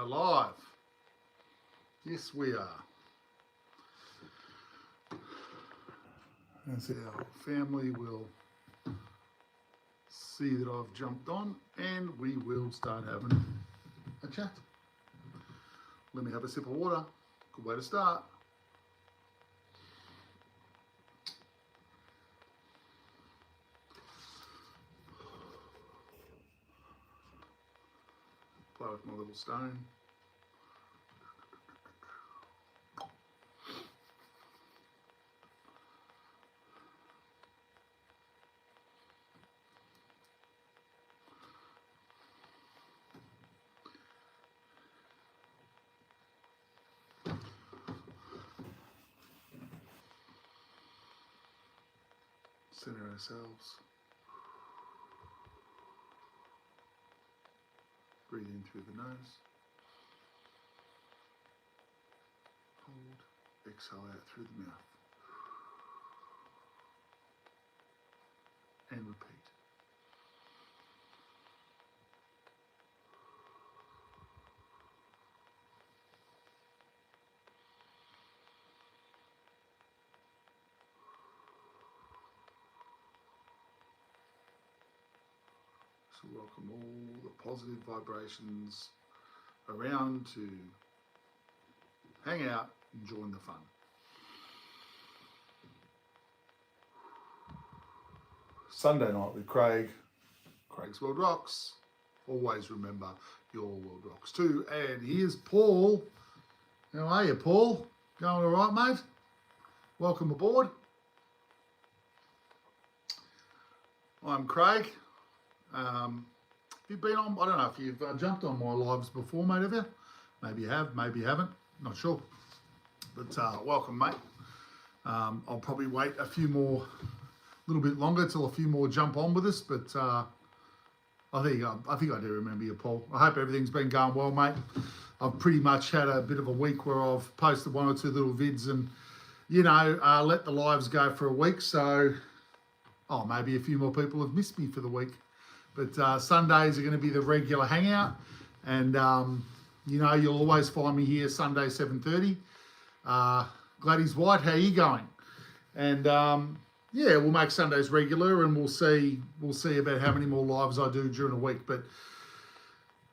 live. Yes, we are. As our family will see that I've jumped on, and we will start having a chat. Let me have a sip of water. Good way to start. Play with my little stone. Center ourselves. Breathe in through the nose. Hold. Exhale out through the mouth. And repeat. So welcome all the positive vibrations around to hang out and join the fun. Sunday night with Craig. Craig's World Rocks. Always remember your world rocks too. And here's Paul. How are you, Paul? Going all right, mate? Welcome aboard. I'm Craig. You've been on, I don't know if you've jumped on my lives before, mate, have you? Maybe you have, maybe you haven't, not sure. But welcome, mate. I'll probably wait a little bit longer till a few more jump on with us, but I think I do remember you, Paul. I hope everything's been going well, mate. I've pretty much had a bit of a week where I've posted one or two little vids and, you know, let the lives go for a week, so, maybe a few more people have missed me for the week. But Sundays are going to be the regular hangout. And, you know, you'll always find me here Sunday, 7:30. Gladys White, how you going? And, yeah, we'll make Sundays regular and we'll see about how many more lives I do during a week. But,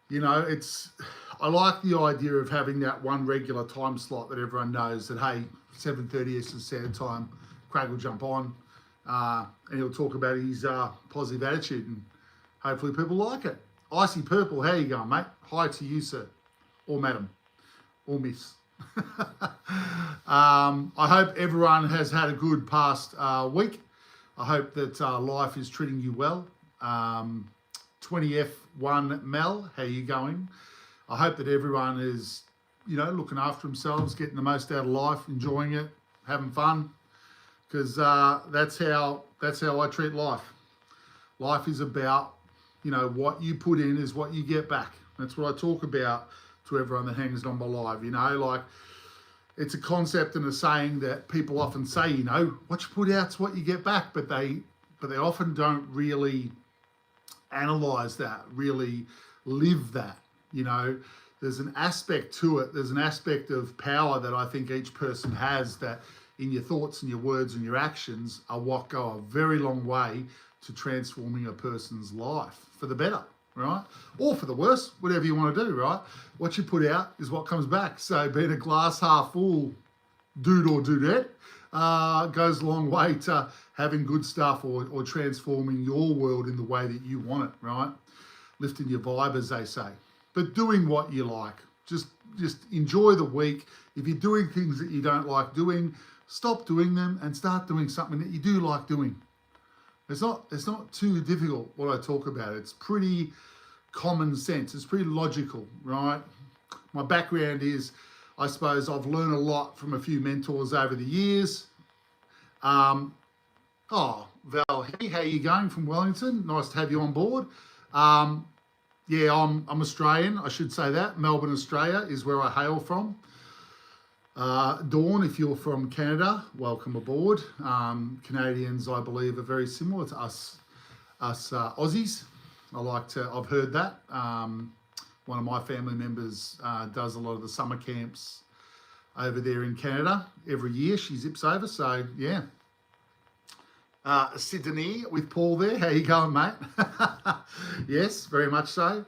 you know, I like the idea of having that one regular time slot that everyone knows that, hey, 7:30 Eastern Standard Time, Craig will jump on and he'll talk about his positive attitude, and hopefully people like it. Icy Purple, how you going, mate? Hi to you, sir, or madam, or miss. I hope everyone has had a good past week. I hope that life is treating you well. 20F1 Mel, how you going? I hope that everyone is, you know, looking after themselves, getting the most out of life, enjoying it, having fun, because that's how I treat life. Life is about, you know, what you put in is what you get back. That's what I talk about to everyone that hangs on my live. You know, like, it's a concept and a saying that people often say, you know, what you put out's what you get back, but they often don't really analyze that, really live that. You know, there's an aspect to it. There's an aspect of power that I think each person has, that in your thoughts and your words and your actions are what go a very long way to transforming a person's life for the better, right? Or for the worse, whatever you want to do, right? What you put out is what comes back. So being a glass half full dude or dudette goes a long way to having good stuff or transforming your world in the way that you want it, right? Lifting your vibe, as they say. But doing what you like. Just enjoy the week. If you're doing things that you don't like doing, stop doing them and start doing something that you do like doing. It's not too difficult what I talk about. It's pretty common sense. It's pretty logical, right? My background is, I suppose, I've learned a lot from a few mentors over the years. Val, hey, how you going from Wellington? Nice to have you on board. Yeah, I'm Australian, I should say that. Melbourne, Australia is where I hail from. Dawn, if you're from Canada, welcome aboard. Canadians, I believe, are very similar to us Aussies. I've heard that. One of my family members does a lot of the summer camps over there in Canada every year. She zips over, so yeah. Sydney with Paul there. How you going, mate? Yes, very much so.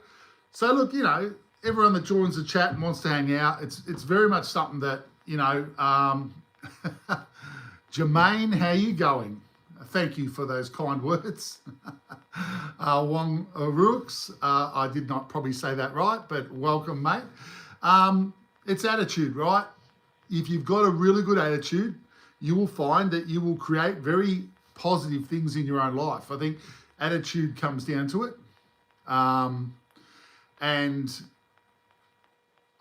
So look, you know, everyone that joins the chat and wants to hang out, it's very much something that, you know, Jermaine, how you going? Thank you for those kind words. Wong Rooks, I did not probably say that right, but welcome, mate. It's attitude, right? If you've got a really good attitude, you will find that you will create very positive things in your own life. I think attitude comes down to it. And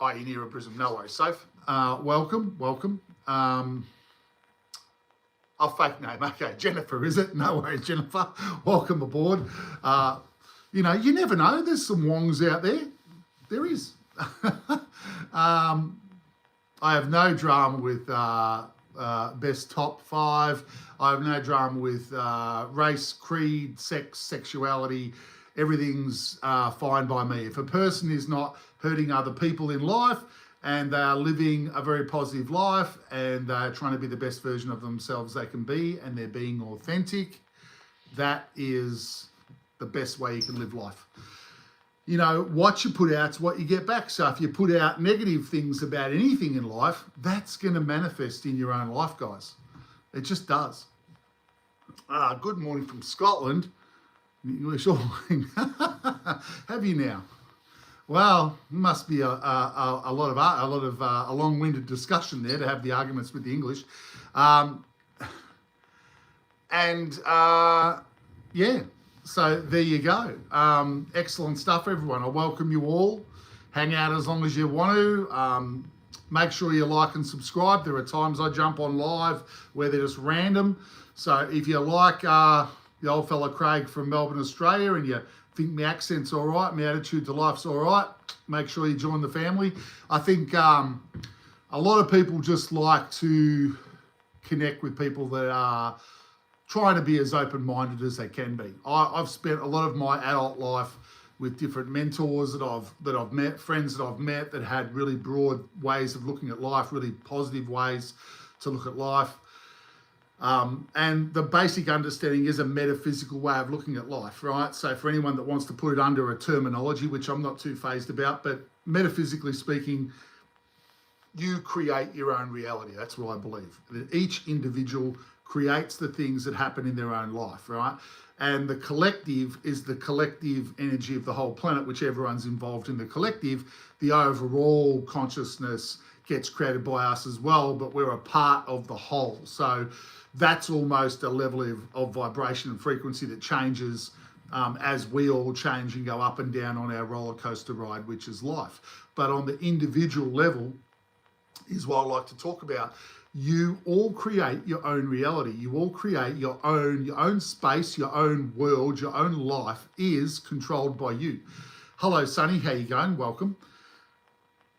in Brisbane, no worries, safe. Welcome. Oh, fake name. Okay, Jennifer, is it? No worries, Jennifer. Welcome aboard. You know, you never know. There's some Wongs out there. There is. I have no drama with best top 5. I have no drama with race, creed, sex, sexuality. Everything's fine by me. If a person is not hurting other people in life and they are living a very positive life and they're trying to be the best version of themselves they can be and they're being authentic, that is the best way you can live life. You know, what you put out's what you get back. So if you put out negative things about anything in life, that's going to manifest in your own life, guys. It just does. Good morning from Scotland. English all. Have you now? Well, must be a long-winded discussion there to have the arguments with the English, yeah. So there you go. Excellent stuff, everyone. I welcome you all. Hang out as long as you want to. Make sure you like and subscribe. There are times I jump on live where they're just random. So if you like the old fella Craig from Melbourne, Australia, and you think my accent's all right, my attitude to life's all right, make sure you join the family. I think a lot of people just like to connect with people that are trying to be as open-minded as they can be. I've spent a lot of my adult life with different mentors that I've met, friends that I've met that had really broad ways of looking at life, really positive ways to look at life. And the basic understanding is a metaphysical way of looking at life, right? So for anyone that wants to put it under a terminology, which I'm not too phased about, but metaphysically speaking, you create your own reality. That's what I believe. That each individual creates the things that happen in their own life, right? And the collective is the collective energy of the whole planet, which everyone's involved in the collective. The overall consciousness gets created by us as well, but we're a part of the whole. So that's almost a level of vibration and frequency that changes as we all change and go up and down on our roller coaster ride, which is life. But on the individual level is what I like to talk about. You all create your own reality. You all create your own space, your own world, your own life is controlled by you. Hello, Sonny. How you going? Welcome.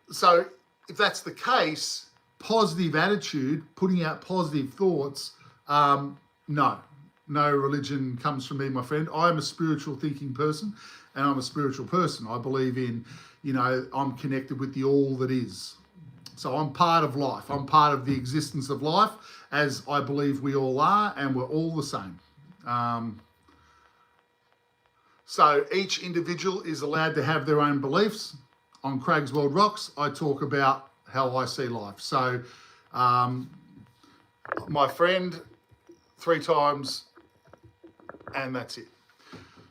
So if that's the case, positive attitude, putting out positive thoughts, no religion comes from me, my friend. I'm a spiritual thinking person and I'm a spiritual person. I believe in, you know, I'm connected with the all that is. So I'm part of life. I'm part of the existence of life, as I believe we all are, and we're all the same. So each individual is allowed to have their own beliefs. On Craig's World Rocks, I talk about how I see life. So my friend, 3 times, and that's it.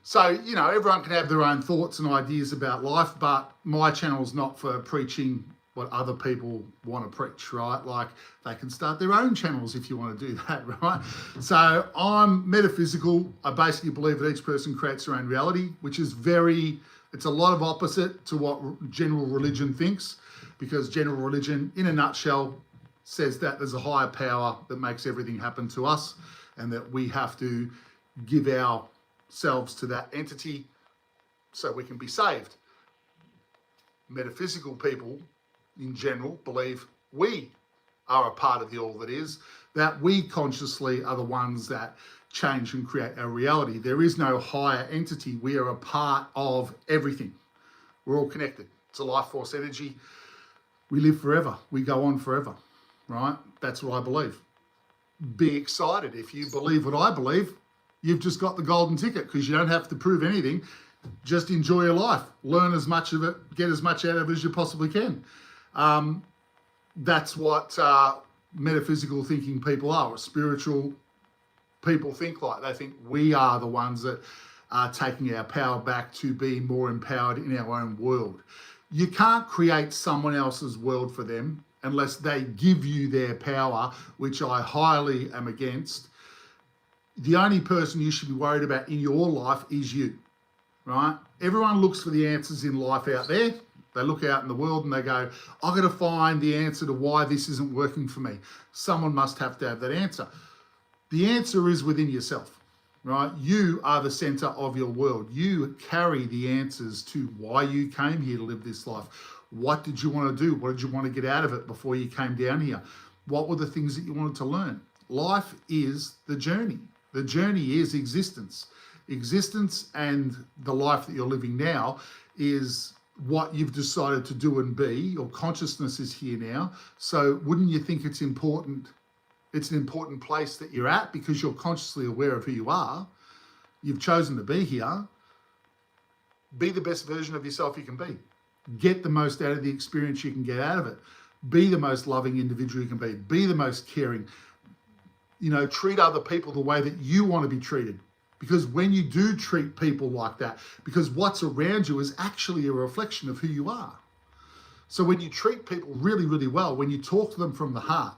So, you know, everyone can have their own thoughts and ideas about life, but my channel's not for preaching what other people want to preach, right? Like, they can start their own channels if you want to do that, right? So I'm metaphysical. I basically believe that each person creates their own reality, which is it's a lot of opposite to what general religion thinks, because general religion, in a nutshell, says that there's a higher power that makes everything happen to us and that we have to give ourselves to that entity so we can be saved. Metaphysical people in general believe we are a part of the all that is, that we consciously are the ones that change and create our reality. There is no higher entity. We are a part of everything. We're all connected. It's a life force energy. We live forever. We go on forever, right? That's what I believe. Be excited. If you believe what I believe, you've just got the golden ticket, because you don't have to prove anything. Just enjoy your life. Learn as much of it, get as much out of it as you possibly can. That's what metaphysical thinking people are, or spiritual people think like. They think we are the ones that are taking our power back to be more empowered in our own world. You can't create someone else's world for them unless they give you their power, which I highly am against. The only person you should be worried about in your life is you, right? Everyone looks for the answers in life out there. They look out in the world and they go, I've got to find the answer to why this isn't working for me. Someone must have to have that answer. The answer is within yourself, right? You are the center of your world. You carry the answers to why you came here to live this life. What did you want to do? What did you want to get out of it before you came down here? What were the things that you wanted to learn? Life is the journey. The journey is existence. Existence and the life that you're living now is what you've decided to do and be. Your consciousness is here now. So wouldn't you think it's important? It's an important place that you're at because you're consciously aware of who you are. You've chosen to be here. Be the best version of yourself you can be. Get the most out of the experience you can get out of it. Be the most loving individual you can be. Be the most caring. You know, treat other people the way that you want to be treated. Because when you do treat people like that, because what's around you is actually a reflection of who you are. So when you treat people really, really well, when you talk to them from the heart,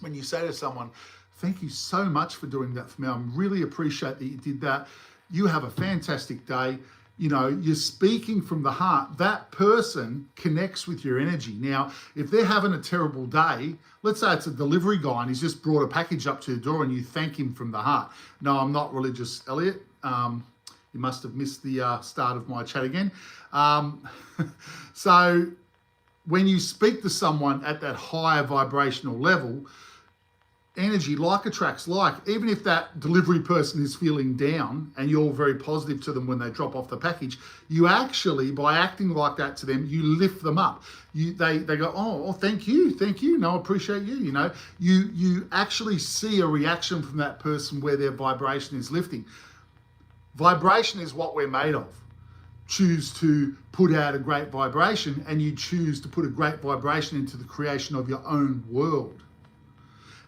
when you say to someone, thank you so much for doing that for me. I really appreciate that you did that. You have a fantastic day. You know, you're speaking from the heart. That person connects with your energy. Now, if they're having a terrible day, let's say it's a delivery guy and he's just brought a package up to the door and you thank him from the heart. No, I'm not religious, Elliot. You must have missed the start of my chat again. So when you speak to someone at that higher vibrational level, energy like attracts like. Even if that delivery person is feeling down and you're very positive to them when they drop off the package, you actually, by acting like that to them, you lift them up. They go, oh, thank you. No, I appreciate you. You know, you actually see a reaction from that person where their vibration is lifting. Vibration is what we're made of. Choose to put out a great vibration, and you choose to put a great vibration into the creation of your own world.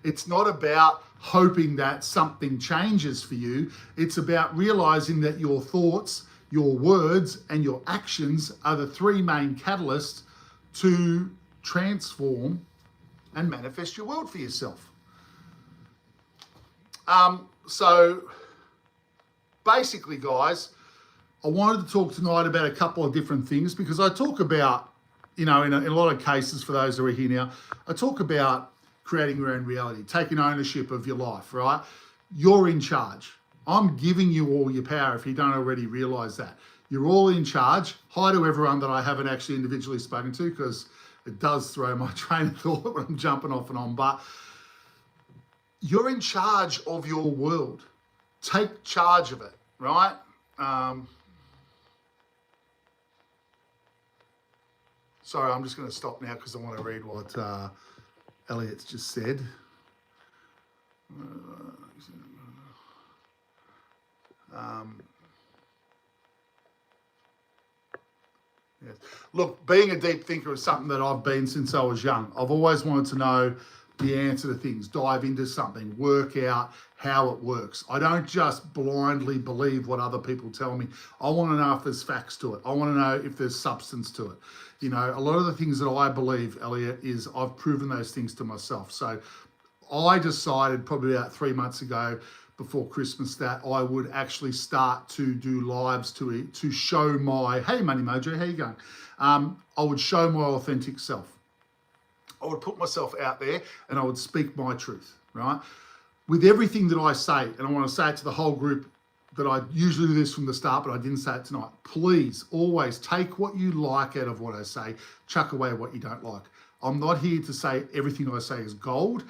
It's not about hoping that something changes for you. It's about realizing that your thoughts, your words, and your actions are the three main catalysts to transform and manifest your world for yourself. So basically, guys, I wanted to talk tonight about a couple of different things, because I talk about, you know, in a lot of cases, for those who are here now, I talk about creating your own reality, taking ownership of your life, right? You're in charge. I'm giving you all your power if you don't already realize that. You're all in charge. Hi to everyone that I haven't actually individually spoken to, because it does throw my train of thought when I'm jumping off and on, but you're in charge of your world. Take charge of it, right? Sorry, I'm just going to stop now because I want to read what Elliot's just said. Yes. Look, being a deep thinker is something that I've been since I was young. I've always wanted to know the answer to things, dive into something, work out how it works. I don't just blindly believe what other people tell me. I want to know if there's facts to it. I want to know if there's substance to it. You know, a lot of the things that I believe, Elliot, is I've proven those things to myself. So I decided probably about 3 months ago, before Christmas, that I would actually start to do lives to show my, hey Money Mojo, how you going? I would show my authentic self. I would put myself out there and I would speak my truth, right? With everything that I say, and I want to say it to the whole group, that I usually do this from the start, but I didn't say it tonight. Please always take what you like out of what I say, chuck away what you don't like. I'm not here to say everything I say is gold.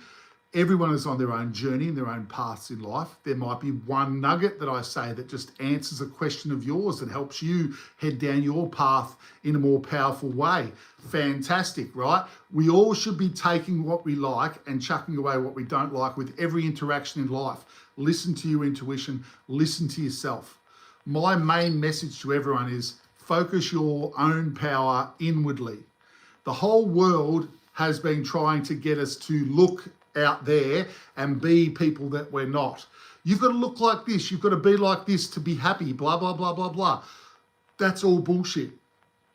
Everyone is on their own journey and their own paths in life. There might be one nugget that I say that just answers a question of yours that helps you head down your path in a more powerful way. Fantastic, right? We all should be taking what we like and chucking away what we don't like with every interaction in life. Listen to your intuition, listen to yourself. My main message to everyone is focus your own power inwardly. The whole world has been trying to get us to look out there and be people that we're not. You've got to look like this. You've got to be like this to be happy, blah, blah, blah, blah, blah. That's all bullshit.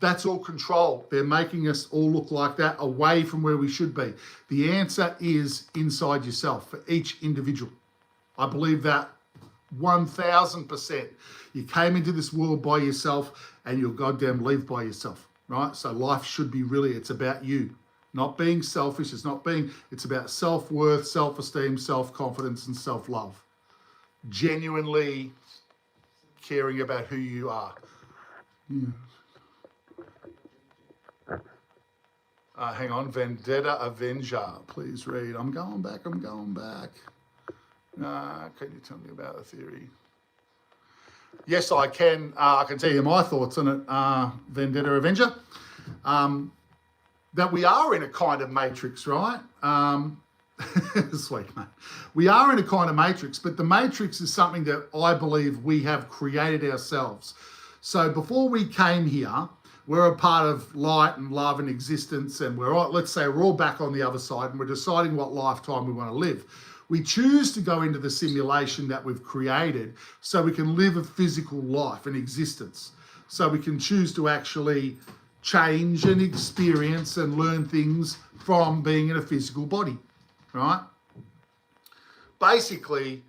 That's all control. They're making us all look like that, away from where we should be. The answer is inside yourself for each individual. I believe that 1000%. You came into this world by yourself and you'll goddamn leave by yourself, right? So life should be it's about you. Not being selfish, it's about self-worth, self-esteem, self-confidence, and self-love. Genuinely caring about who you are. Hang on, Vendetta Avenger, please read. I'm going back. Can you tell me about the theory? Yes, I can. I can tell you my thoughts on it, Vendetta Avenger. That we are in a kind of matrix, right? Sweet, mate. We are in a kind of matrix, but the matrix is something that I believe we have created ourselves. So before we came here, we're a part of light and love and existence, and let's say we're all back on the other side and we're deciding what lifetime we want to live. We choose to go into the simulation that we've created so we can live a physical life and existence. So we can choose to actually change and experience and learn things from being in a physical body, right? Basically,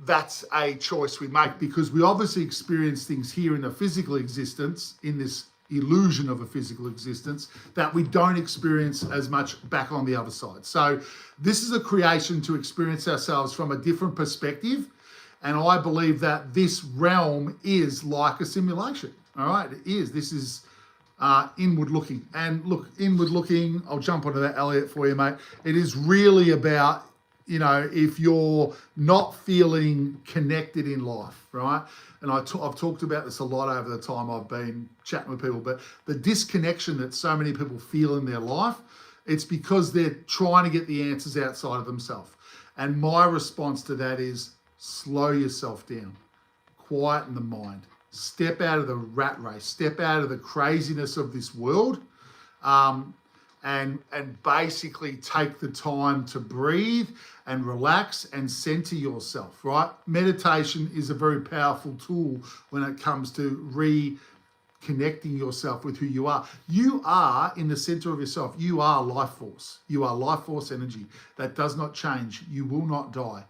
that's a choice we make because we obviously experience things here in a physical existence, in this illusion of a physical existence, that we don't experience as much back on the other side. So this is a creation to experience ourselves from a different perspective. And I believe that this realm is like a simulation, all right? It is. This is inward looking. And look, inward looking, I'll jump onto that, Elliot, for you, mate. It is really about, if you're not feeling connected in life, right? And I've talked about this a lot over the time I've been chatting with people, but the disconnection that so many people feel in their life, it's because they're trying to get the answers outside of themselves. And my response to that is slow yourself down, quieten the mind, step out of the rat race, step out of the craziness of this world, and basically take the time to breathe and relax and center yourself, right? Meditation is a very powerful tool when it comes to reconnecting yourself with who you are. You are in the center of yourself. You are life force. You are life force energy. That does not change. You will not die.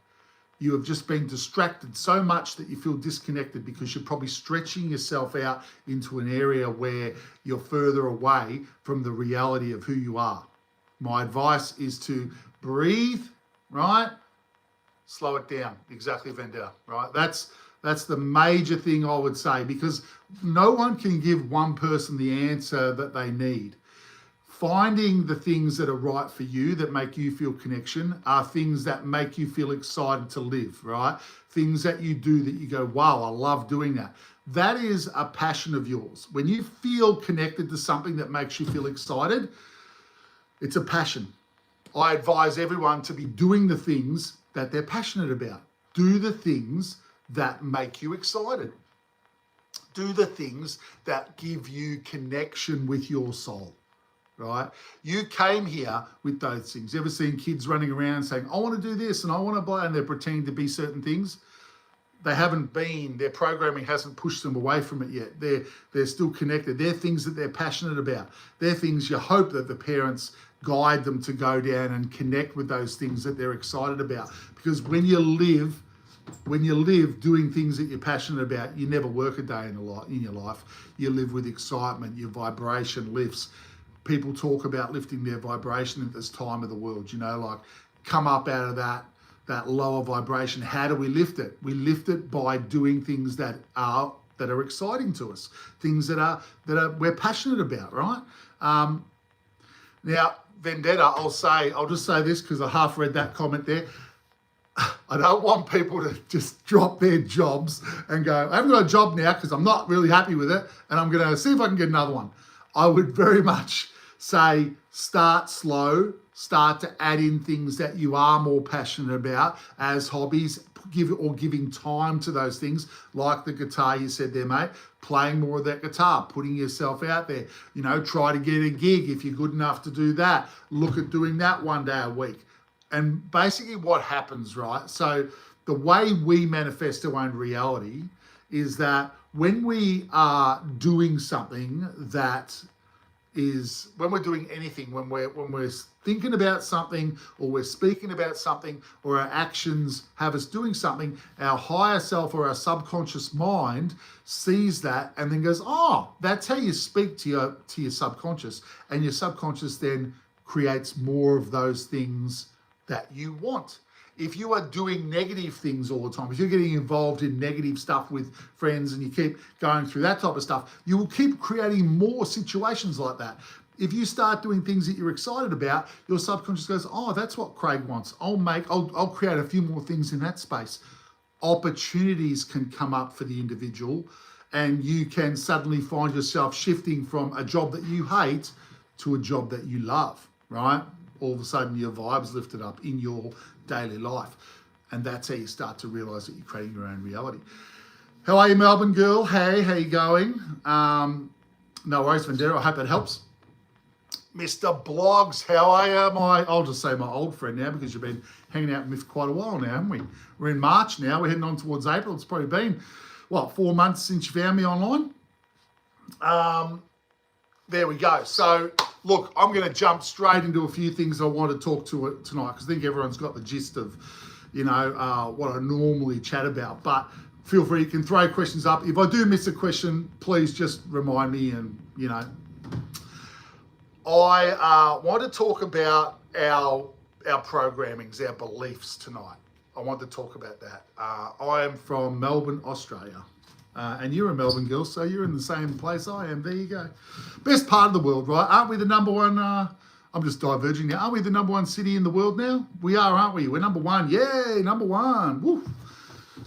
You have just been distracted so much that you feel disconnected because you're probably stretching yourself out into an area where you're further away from the reality of who you are. My advice is to breathe, right? Slow it down. Exactly, Vendetta, right? That's the major thing I would say, because no one can give one person the answer that they need. Finding the things that are right for you, that make you feel connection, are things that make you feel excited to live, right? Things that you do that you go, wow, I love doing that. That is a passion of yours. When you feel connected to something that makes you feel excited, it's a passion. I advise everyone to be doing the things that they're passionate about. Do the things that make you excited. Do the things that give you connection with your soul. Right? You came here with those things. You ever seen kids running around saying, I want to do this and I want to buy, and they're pretending to be certain things? They haven't been, their programming hasn't pushed them away from it yet. They're still connected. They're things that they're passionate about. They're things you hope that the parents guide them to go down and connect with those things that they're excited about. Because when you live doing things that you're passionate about, you never work a day in your life. You live with excitement, your vibration lifts. People talk about lifting their vibration at this time of the world, like come up out of that lower vibration. How do we lift it? We lift it by doing things that are exciting to us, things that we're passionate about, right? Now, vendetta, I'll just say this because I half read that comment there. I don't want people to just drop their jobs and go, I haven't got a job now because I'm not really happy with it and I'm going to see if I can get another one. I would very much say start slow, start to add in things that you are more passionate about as hobbies, giving time to those things, like the guitar you said there, mate, playing more of that guitar, putting yourself out there, try to get a gig if you're good enough to do that. Look at doing that one day a week. And basically what happens, right? So the way we manifest our own reality is that when we are doing something that is, when we're doing anything, when we're thinking about something or we're speaking about something or our actions have us doing something, our higher self or our subconscious mind sees that and then goes, oh, that's how you speak to your subconscious. And your subconscious then creates more of those things that you want. If you are doing negative things all the time, if you're getting involved in negative stuff with friends and you keep going through that type of stuff, you will keep creating more situations like that. If you start doing things that you're excited about, your subconscious goes, oh, that's what Craig wants. I'll create a few more things in that space. Opportunities can come up for the individual and you can suddenly find yourself shifting from a job that you hate to a job that you love, right? All of a sudden your vibe's lifted up in your daily life. And that's how you start to realize that you're creating your own reality. How are you, Melbourne girl? Hey, how you going? No worries, Vendera. I hope that helps. Mr. Blogs, how are you? I'll just say my old friend now because you've been hanging out with me for quite a while now, haven't we? We're in March now. We're heading on towards April. It's probably been, 4 months since you found me online? There we go. So, look, I'm going to jump straight into a few things I want to talk to tonight because I think everyone's got the gist of, what I normally chat about. But feel free, you can throw questions up. If I do miss a question, please just remind me and, I want to talk about our programmings, our beliefs tonight. I want to talk about that. I am from Melbourne, Australia. And you're a Melbourne girl, so you're in the same place I am. There you go. Best part of the world, right? Aren't we the number one? I'm just diverging now. Aren't we the number one city in the world now? We are, aren't we? We're number one. Yay, number one. Woo.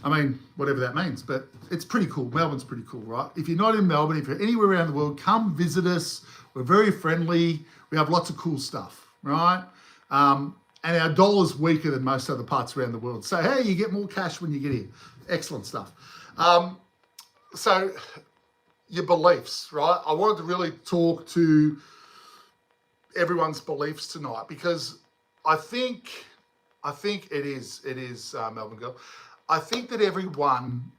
I mean, whatever that means, but it's pretty cool. Melbourne's pretty cool, right? If you're not in Melbourne, if you're anywhere around the world, come visit us. We're very friendly. We have lots of cool stuff, right? And our dollar's weaker than most other parts around the world. So, hey, you get more cash when you get here. Excellent stuff. So your beliefs, right? I wanted to really talk to everyone's beliefs tonight because I think it is Melbourne girl. I think that everyone,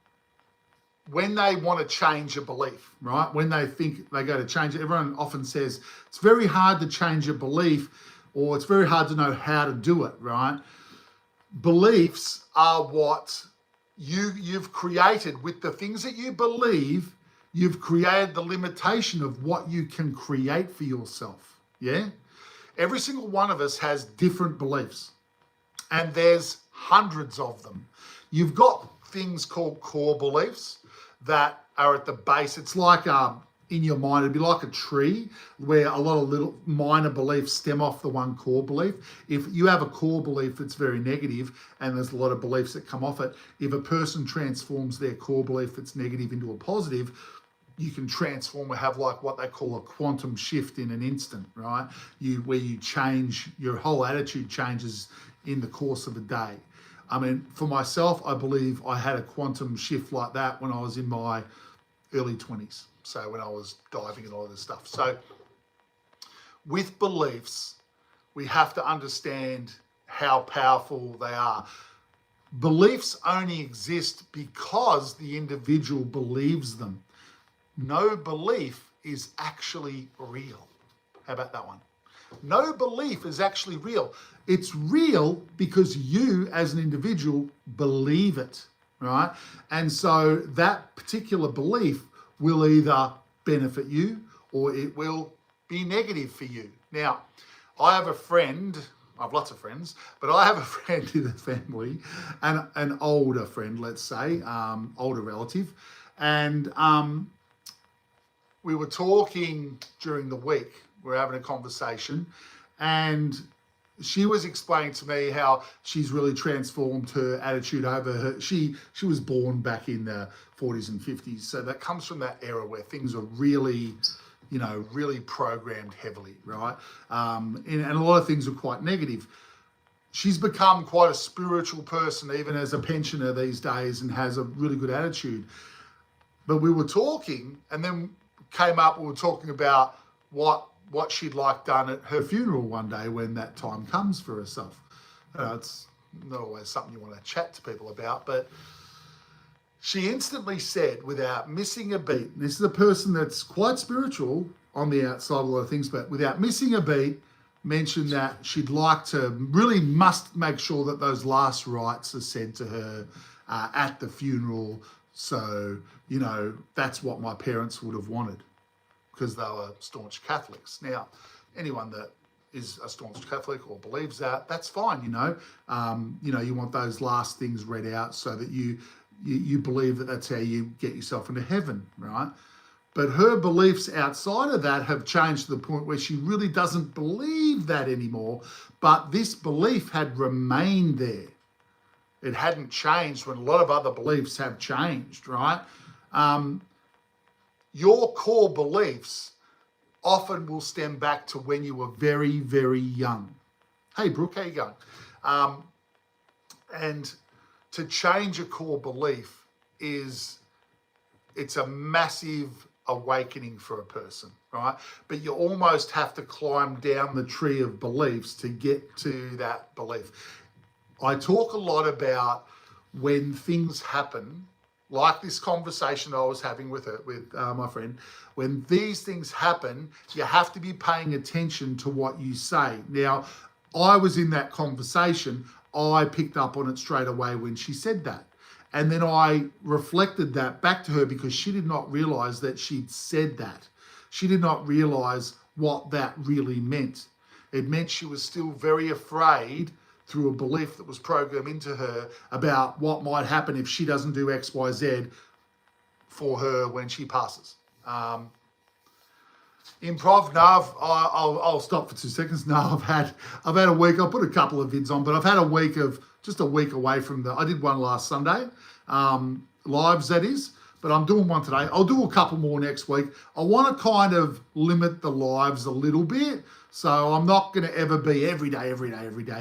when they want to change a belief, right? When they think they go to change it, everyone often says it's very hard to change a belief or it's very hard to know how to do it, right? Beliefs are what you've created with the things that you believe. You've created the limitation of what you can create for yourself. Yeah. Every single one of us has different beliefs and there's hundreds of them. You've got things called core beliefs that are at the base. It's like in your mind, it'd be like a tree where a lot of little minor beliefs stem off the one core belief. If you have a core belief that's very negative and there's a lot of beliefs that come off it, if a person transforms their core belief that's negative into a positive, you can transform or have like what they call a quantum shift in an instant, right? Where you change, your whole attitude changes in the course of a day. I mean, for myself, I believe I had a quantum shift like that when I was in my early 20s. So when I was diving and all of this stuff. So with beliefs, we have to understand how powerful they are. Beliefs only exist because the individual believes them. No belief is actually real. How about that one? No belief is actually real. It's real because you as an individual believe it, right? And so that particular belief will either benefit you or it will be negative for you. Now, I have a friend, I have lots of friends, but I have a friend in the family, and an older friend, let's say, older relative, and we were talking during the week. We were having a conversation, And she was explaining to me how she's really transformed her attitude over her. She was born back in the 40s and 50s. So that comes from that era where things are really, really programmed heavily, right? And a lot of things are quite negative. She's become quite a spiritual person, even as a pensioner these days, and has a really good attitude. But we were talking, and then we were talking about what she'd like done at her funeral one day when that time comes for herself. It's not always something you want to chat to people about, but she instantly said, without missing a beat, and this is a person that's quite spiritual on the outside of a lot of things, but without missing a beat, mentioned that she'd like to must make sure that those last rites are said to her at the funeral. So, that's what my parents would have wanted, because they were staunch Catholics. Now, anyone that is a staunch Catholic or believes that, that's fine, you want those last things read out so that you believe that that's how you get yourself into heaven, right? But her beliefs outside of that have changed to the point where she really doesn't believe that anymore, but this belief had remained there. It hadn't changed when a lot of other beliefs have changed, right? Your core beliefs often will stem back to when you were very, very young. Hey, Brooke, how you going? And to change a core belief it's a massive awakening for a person, right? But you almost have to climb down the tree of beliefs to get to that belief. I talk a lot about when things happen, like this conversation I was having with my friend. When these things happen, you have to be paying attention to what you say. Now, I was in that conversation. I picked up on it straight away when she said that. And then I reflected that back to her because she did not realize that she'd said that. She did not realize what that really meant. It meant she was still very afraid through a belief that was programmed into her about what might happen if she doesn't do X, Y, Z for her when she passes. Improv, no, I'll stop for 2 seconds. No, I've had a week. I'll put a couple of vids on, but I've had a week away from I did one last Sunday, lives that is, but I'm doing one today. I'll do a couple more next week. I want to kind of limit the lives a little bit. So I'm not going to ever be every day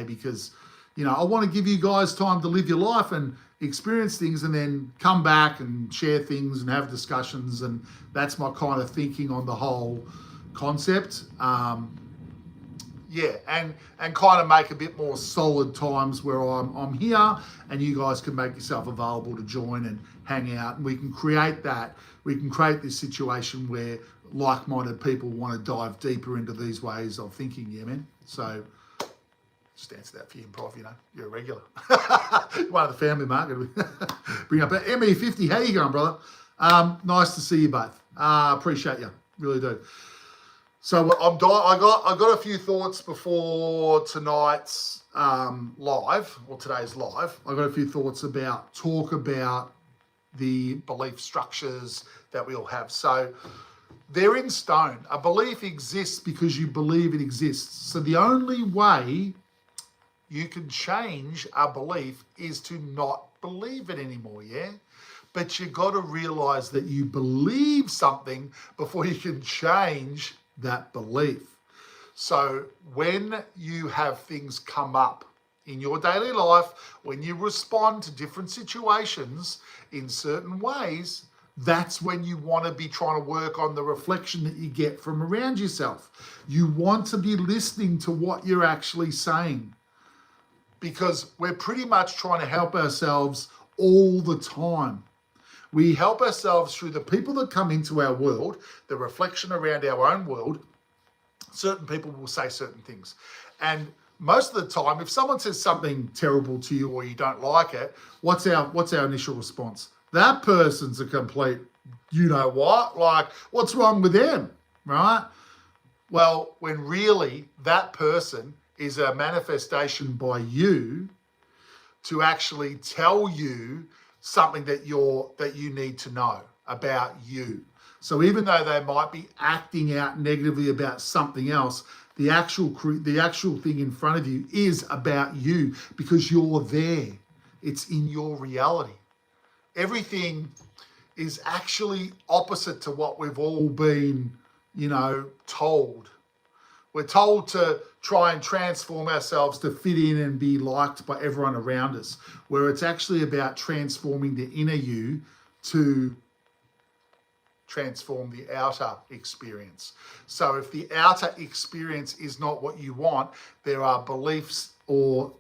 because, I want to give you guys time to live your life and experience things and then come back and share things and have discussions. And that's my kind of thinking on the whole concept. And kind of make a bit more solid times where I'm here and you guys can make yourself available to join and hang out, and we can create that. We can create this situation where like-minded people want to dive deeper into these ways of thinking, yeah, man. So just answer that for you, improv, you're a regular. One of the family, Mark. Bring up ME50. How you going, brother? Nice to see you both. Appreciate you, really do. So I got a few thoughts before tonight's live, or today's live. I got a few thoughts about the belief structures that we all have. So they're in stone. A belief exists because you believe it exists. So the only way you can change a belief is to not believe it anymore, yeah? But you got to realize that you believe something before you can change that belief. So when you have things come up in your daily life, when you respond to different situations in certain ways, that's when you want to be trying to work on the reflection that you get from around yourself. You want to be listening to what you're actually saying, because we're pretty much trying to help ourselves all the time. We help ourselves through the people that come into our world, the reflection around our own world. Certain people will say certain things. And most of the time, if someone says something terrible to you or you don't like it, what's our initial response? That person's a complete, you know what? Like, what's wrong with them, right? Well, when really that person is a manifestation by you to actually tell you something that you need to know about you. So even though they might be acting out negatively about something else, the actual thing in front of you is about you because you're there. It's in your reality. Everything is actually opposite to what we've all been, told. We're told to try and transform ourselves to fit in and be liked by everyone around us, where it's actually about transforming the inner you to transform the outer experience. So if the outer experience is not what you want, there are beliefs or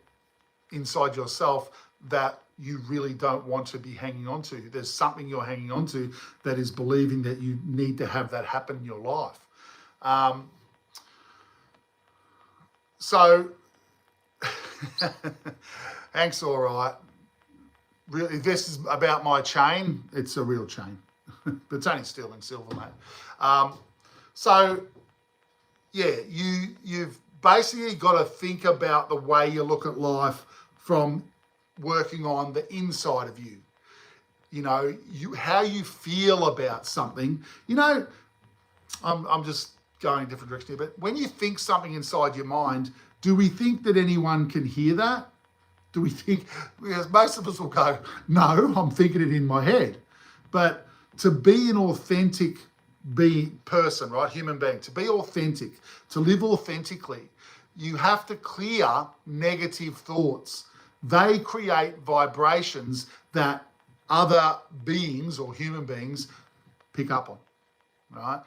inside yourself that you really don't want to be hanging on to. There's something you're hanging on to that is believing that you need to have that happen in your life. So Hank's all right. Really, this is about my chain. It's a real chain. But it's only sterling silver, mate. So, yeah, you've basically got to think about the way you look at life from working on the inside of you. How you feel about something. I'm just going a different direction here, but when you think something inside your mind, do we think that anyone can hear that? Do we think, because most of us will go, no, I'm thinking it in my head. But to be an authentic person, right, human being, to be authentic, to live authentically, you have to clear negative thoughts. They create vibrations that other beings or human beings pick up on, right?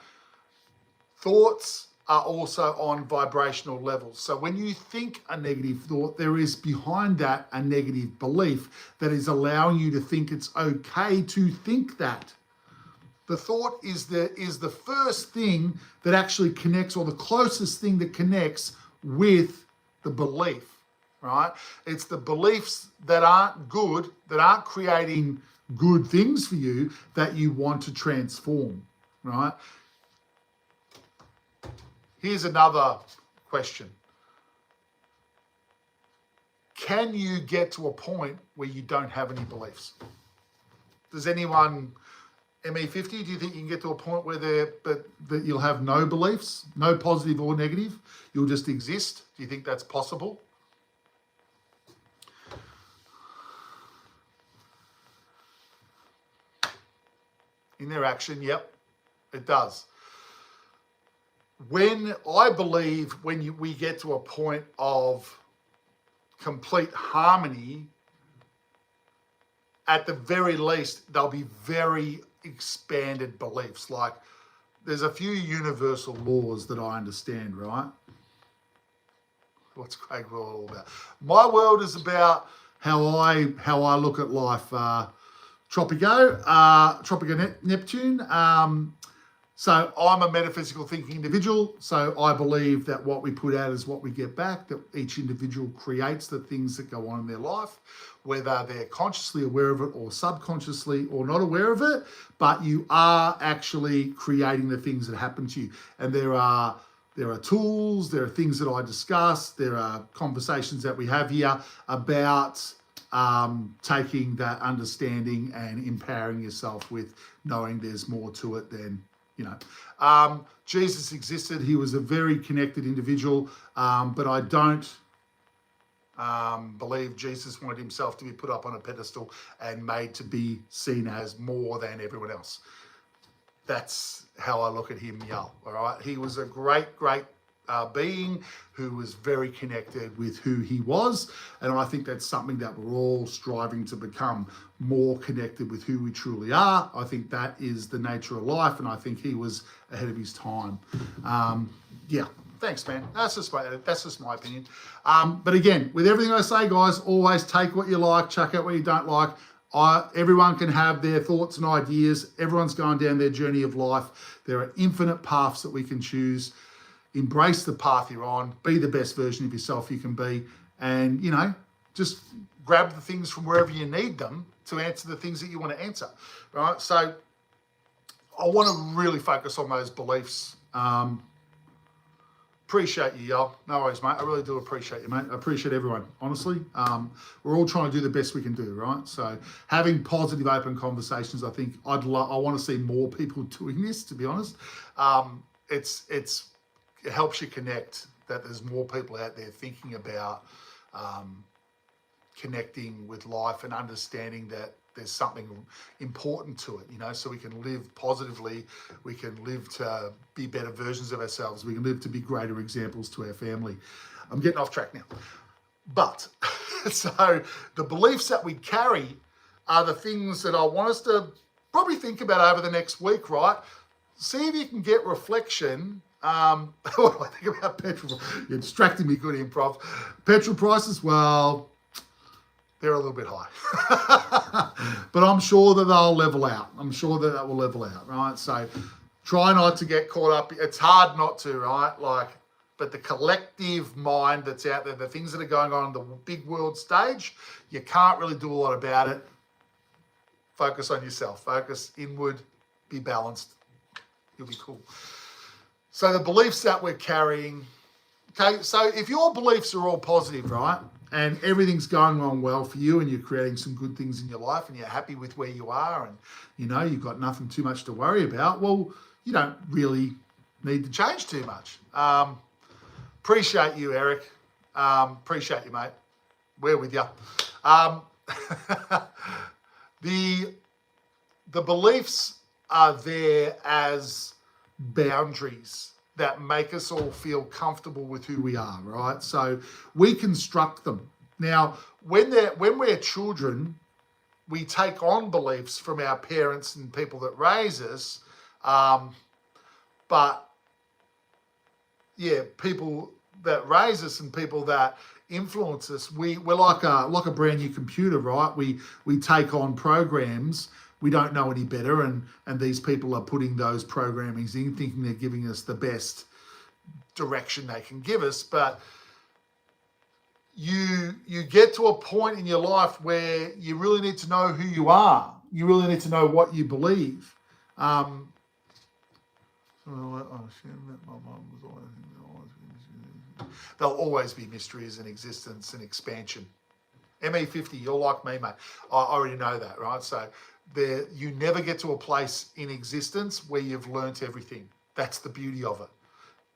Thoughts are also on vibrational levels. So when you think a negative thought, there is behind that a negative belief that is allowing you to think it's okay to think that. The thought is the first thing that actually connects, or the closest thing that connects with the belief, right? It's the beliefs that aren't good, that aren't creating good things for you, that you want to transform, right? Here's another question. Can you get to a point where you don't have any beliefs? Does anyone, ME50, do you think you can get to a point where that you'll have no beliefs, no positive or negative? You'll just exist? Do you think that's possible? In their action, yep, it does. When I believe we get to a point of complete harmony, at the very least, there'll be very expanded beliefs. Like there's a few universal laws that I understand, right? What's Craig World all about? My world is about how I look at life. Tropico Neptune. So I'm a metaphysical thinking individual. So I believe that what we put out is what we get back, that each individual creates the things that go on in their life, whether they're consciously aware of it or subconsciously or not aware of it, but you are actually creating the things that happen to you. And there are tools, there are things that I discuss, there are conversations that we have here about taking that understanding and empowering yourself with knowing there's more to it than, Jesus existed. He was a very connected individual, but I don't believe Jesus wanted himself to be put up on a pedestal and made to be seen as more than everyone else. That's how I look at him, all right? He was a great being who was very connected with who he was, and I think that's something that we're all striving to become, more connected with who we truly are. I think that is the nature of life, and I think he was ahead of his time. Thanks, man. That's just my opinion. But again, with everything I say, guys, always take what you like, chuck out what you don't like. Everyone can have their thoughts and ideas. Everyone's going down their journey of life. There are infinite paths that we can choose. Embrace the path you're on. Be the best version of yourself you can be. And, just grab the things from wherever you need them to answer the things that you want to answer, right? So I want to really focus on those beliefs. appreciate you, y'all. No worries, mate. I really do appreciate you, mate. I appreciate everyone, honestly. We're all trying to do the best we can do, right? So having positive, open conversations, I think I want to see more people doing this, to be honest. It helps you connect, that there's more people out there thinking about connecting with life and understanding that there's something important to it, so we can live positively, we can live to be better versions of ourselves, we can live to be greater examples to our family. I'm getting off track now. But, so the beliefs that we carry are the things that I want us to probably think about over the next week, right? See if you can get reflection. What do I think about petrol? You're distracting me, good improv. Petrol prices, well, they're a little bit high. But I'm sure that they'll level out. I'm sure that will level out, right? So try not to get caught up. It's hard not to, right? But the collective mind that's out there, the things that are going on the big world stage, you can't really do a lot about it. Focus on yourself. Focus inward. Be balanced. You'll be cool. So the beliefs that we're carrying, okay, so if your beliefs are all positive, right, and everything's going on well for you and you're creating some good things in your life and you're happy with where you are and, you've got nothing too much to worry about, well, you don't really need to change too much. Appreciate you, Eric. Appreciate you, mate. We're with you. The beliefs are there as boundaries that make us all feel comfortable with who we are, right? So we construct them. Now, when we're children, we take on beliefs from our parents and people that raise us, but yeah, people that raise us and people that influence us, we're like a brand new computer, right? We take on programs. We don't know any better, and these people are putting those programmings in, thinking they're giving us the best direction they can give us. But you get to a point in your life where you really need to know who you are. You really need to know what you believe. There'll always be mysteries in existence and expansion. ME50, you're like me, mate. I already know that, right? So you never get to a place in existence where you've learnt everything. That's the beauty of it.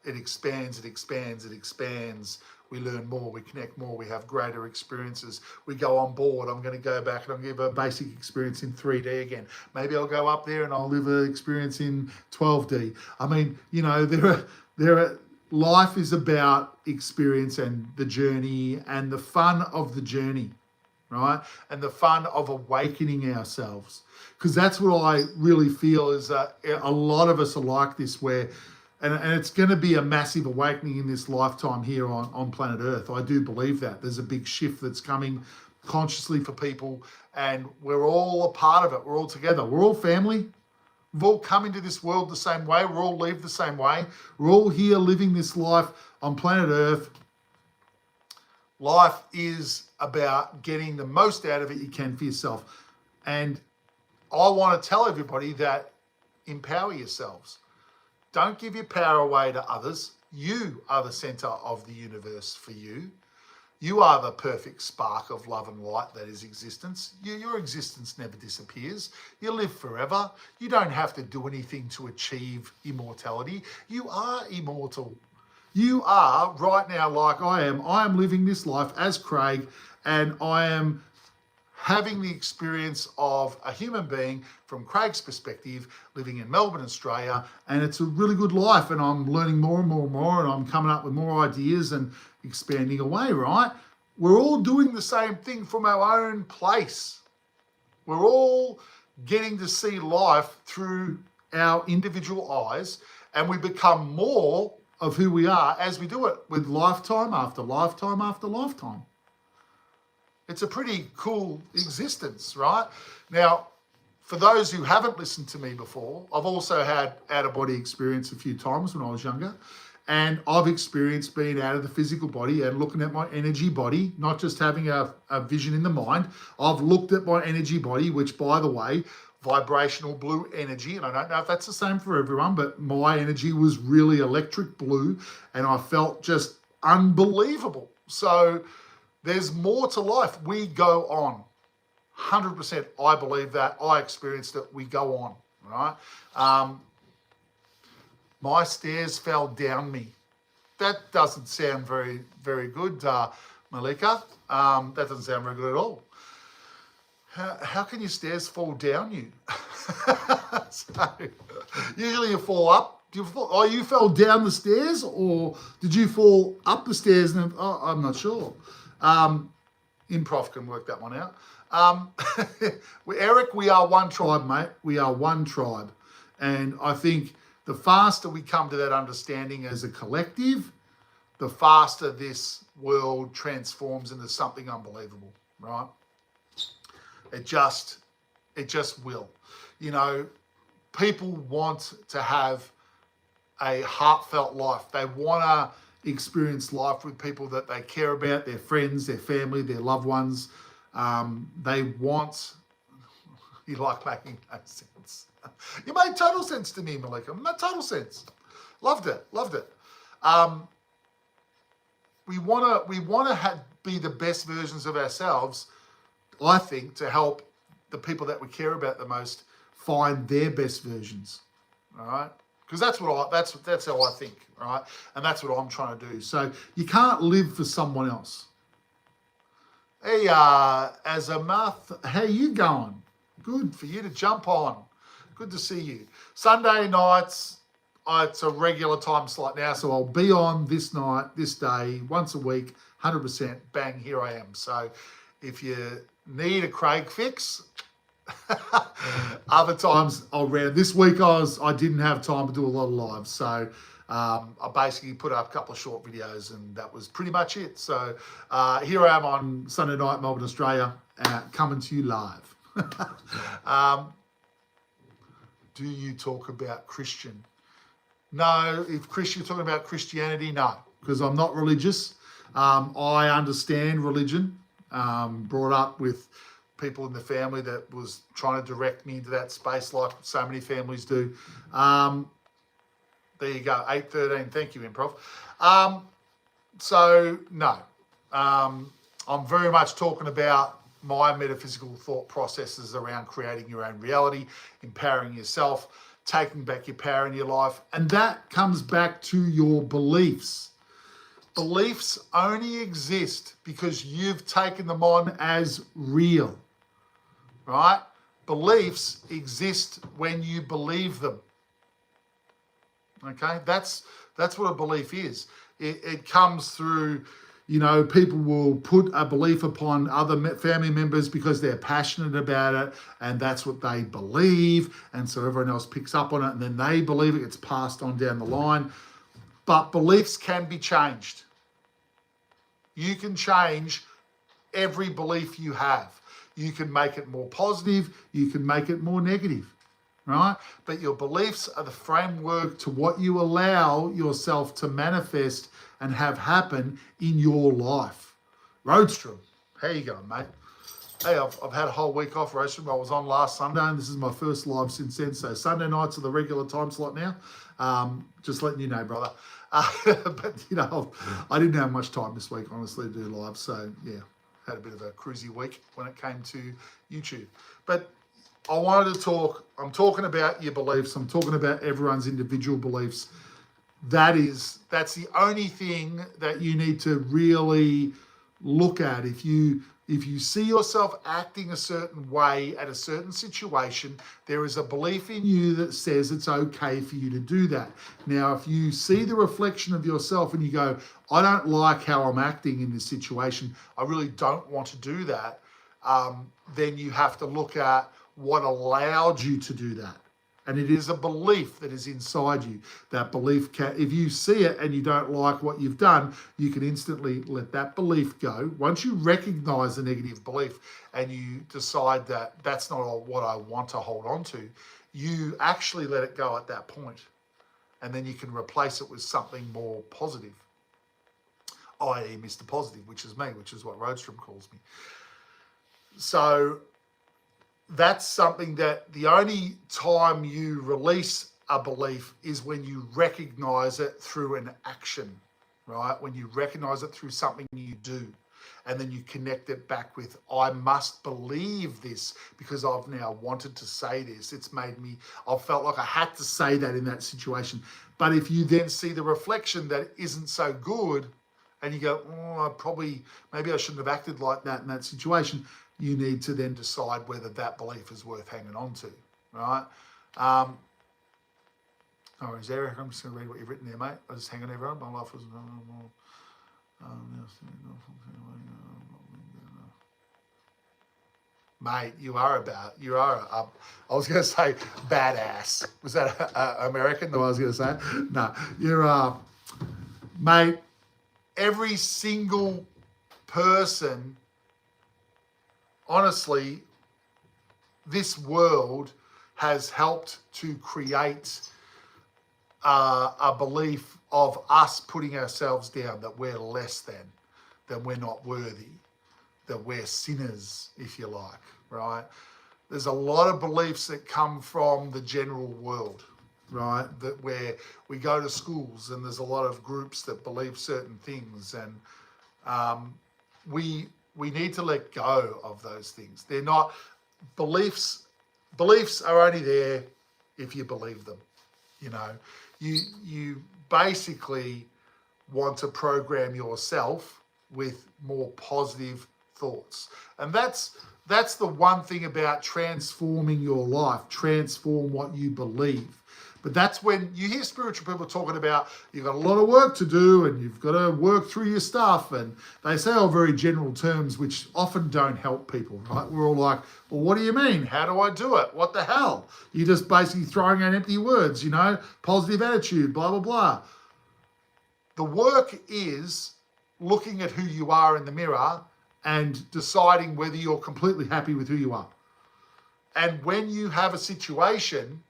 It expands, it expands, it expands. We learn more, we connect more, we have greater experiences. We go on board. I'm going to go back and I'll give a basic experience in 3D again. Maybe I'll go up there and I'll live an experience in 12D. I mean, there are life is about experience and the journey and the fun of the journey, right? And the fun of awakening ourselves. Because that's what I really feel is that a lot of us are like this, where, and it's going to be a massive awakening in this lifetime here on planet Earth. I do believe that. There's a big shift that's coming consciously for people, and we're all a part of it. We're all together. We're all family. We've all come into this world the same way. We're all leave the same way. We're all here living this life on planet Earth. Life is about getting the most out of it you can for yourself. And I want to tell everybody that empower yourselves. Don't give your power away to others. You are the center of the universe for you. You are the perfect spark of love and light that is existence. Your existence never disappears. You live forever. You don't have to do anything to achieve immortality. You are immortal. You are right now like I am. I am living this life as Craig, and I am having the experience of a human being from Craig's perspective, living in Melbourne, Australia, and it's a really good life, and I'm learning more and more and more, and I'm coming up with more ideas and expanding away, right? We're all doing the same thing from our own place. We're all getting to see life through our individual eyes, and we become more of who we are as we do it with lifetime after lifetime after lifetime. It's a pretty cool existence, right? Now, for those who haven't listened to me before, I've also had out-of-body experience a few times when I was younger, and I've experienced being out of the physical body and looking at my energy body, not just having a vision in the mind. I've looked at my energy body, which, by the way, vibrational blue energy. And I don't know if that's the same for everyone, but my energy was really electric blue and I felt just unbelievable. So there's more to life. We go on. 100%, I believe that. I experienced it. We go on, right? My stairs fell down me. That doesn't sound very, very good, Malika. That doesn't sound very good at all. How can your stairs fall down you? So, usually you fall up. You fell down the stairs, or did you fall up the stairs? And I'm not sure. Improv can work that one out. Eric, we are one tribe, mate. We are one tribe. And I think the faster we come to that understanding as a collective, the faster this world transforms into something unbelievable, right? It just will. You know, people want to have a heartfelt life. They want to experience life with people that they care about, their friends, their family, their loved ones. They want, you like making no sense. You made total sense to me, Malika. Total sense. Loved it. We want to be the best versions of ourselves, I think, to help the people that we care about the most find their best versions. All right? Because that's how I think, right? And that's what I'm trying to do. So you can't live for someone else. Hey, Azamarth, how you going? Good for you to jump on. Good to see you. Sunday nights, it's a regular time slot now, so I'll be on this night, this day, once a week, 100%. Bang, here I am. So if you need a Craig fix, other times I'll round. This week I didn't have time to do a lot of lives, so I basically put up a couple of short videos and that was pretty much it. So here I am on Sunday night, Melbourne, Australia, coming to you live. Do you talk about Christian? No, if you're talking about Christianity, no, because I'm not religious. I understand religion, brought up with people in the family that was trying to direct me into that space like so many families do. There you go, 8:13. Thank you, Improv. So, no. I'm very much talking about my metaphysical thought processes around creating your own reality, empowering yourself, taking back your power in your life. And that comes back to your beliefs. Beliefs only exist because you've taken them on as real, right? Beliefs exist when you believe them. Okay, that's what a belief is. It comes through, you know, people will put a belief upon other family members because they're passionate about it and that's what they believe. And so everyone else picks up on it and then they believe it, gets passed on down the line. But beliefs can be changed. You can change every belief you have. You can make it more positive. You can make it more negative. Right? But your beliefs are the framework to what you allow yourself to manifest and have happen in your life. Roadstrom, how you going, mate? Hey, I've had a whole week off, Roadstrom. I was on last Sunday, and this is my first live since then. So Sunday nights are the regular time slot now. Just letting you know, brother. But, you know, I didn't have much time this week, honestly, to do live. So, yeah, had a bit of a cruisy week when it came to YouTube. But I wanted to talk, I'm talking about your beliefs. I'm talking about everyone's individual beliefs. That's the only thing that you need to really look at. If you see yourself acting a certain way at a certain situation, there is a belief in you that says it's okay for you to do that. Now, if you see the reflection of yourself and you go, I don't like how I'm acting in this situation, I really don't want to do that, then you have to look at what allowed you to do that. And it is a belief that is inside you. That belief if you see it and you don't like what you've done, you can instantly let that belief go. Once you recognize the negative belief and you decide that that's not what I want to hold on to, you actually let it go at that point. And then you can replace it with something more positive, i.e. Mr. Positive, which is me, which is what Roadstrom calls me. So that's something that the only time you release a belief is when you recognize it through an action, right? When you recognize it through something you do. And then you connect it back with, I must believe this because I've now wanted to say this. It's made me, I felt like I had to say that in that situation. But if you then see the reflection that isn't so good and you go, maybe I shouldn't have acted like that in that situation, you need to then decide whether that belief is worth hanging on to, right? No worries, Eric. I'm just going to read what you've written there, mate. I just hang on, everyone. My life was... Mate, you are I was going to say badass. Was that American? No, I was going to say. No, you're, mate, every single person, honestly, this world has helped to create a belief of us putting ourselves down, that we're less than, that we're not worthy, that we're sinners, if you like, right? There's a lot of beliefs that come from the general world, right? That where we go to schools and there's a lot of groups that believe certain things, and we need to let go of those things. They're not beliefs. Beliefs are only there if you believe them. You know, you basically want to program yourself with more positive thoughts. And that's the one thing about transforming your life, transform what you believe. But that's when you hear spiritual people talking about you've got a lot of work to do and you've got to work through your stuff. And they say all very general terms, which often don't help people, right? We're all like, well, what do you mean? How do I do it? What the hell? You're just basically throwing out empty words, you know, positive attitude, blah, blah, blah. The work is looking at who you are in the mirror and deciding whether you're completely happy with who you are. And when you have a situation...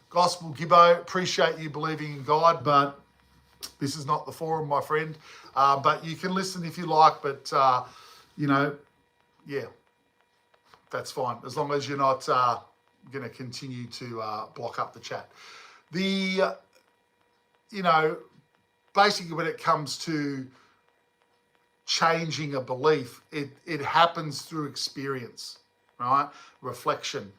Gospel Gibbo, appreciate you believing in God, but this is not the forum, my friend. But you can listen if you like, but, you know, yeah, that's fine. As long as you're not going to continue to block up the chat. You know, basically when it comes to changing a belief, it happens through experience, right? Reflection.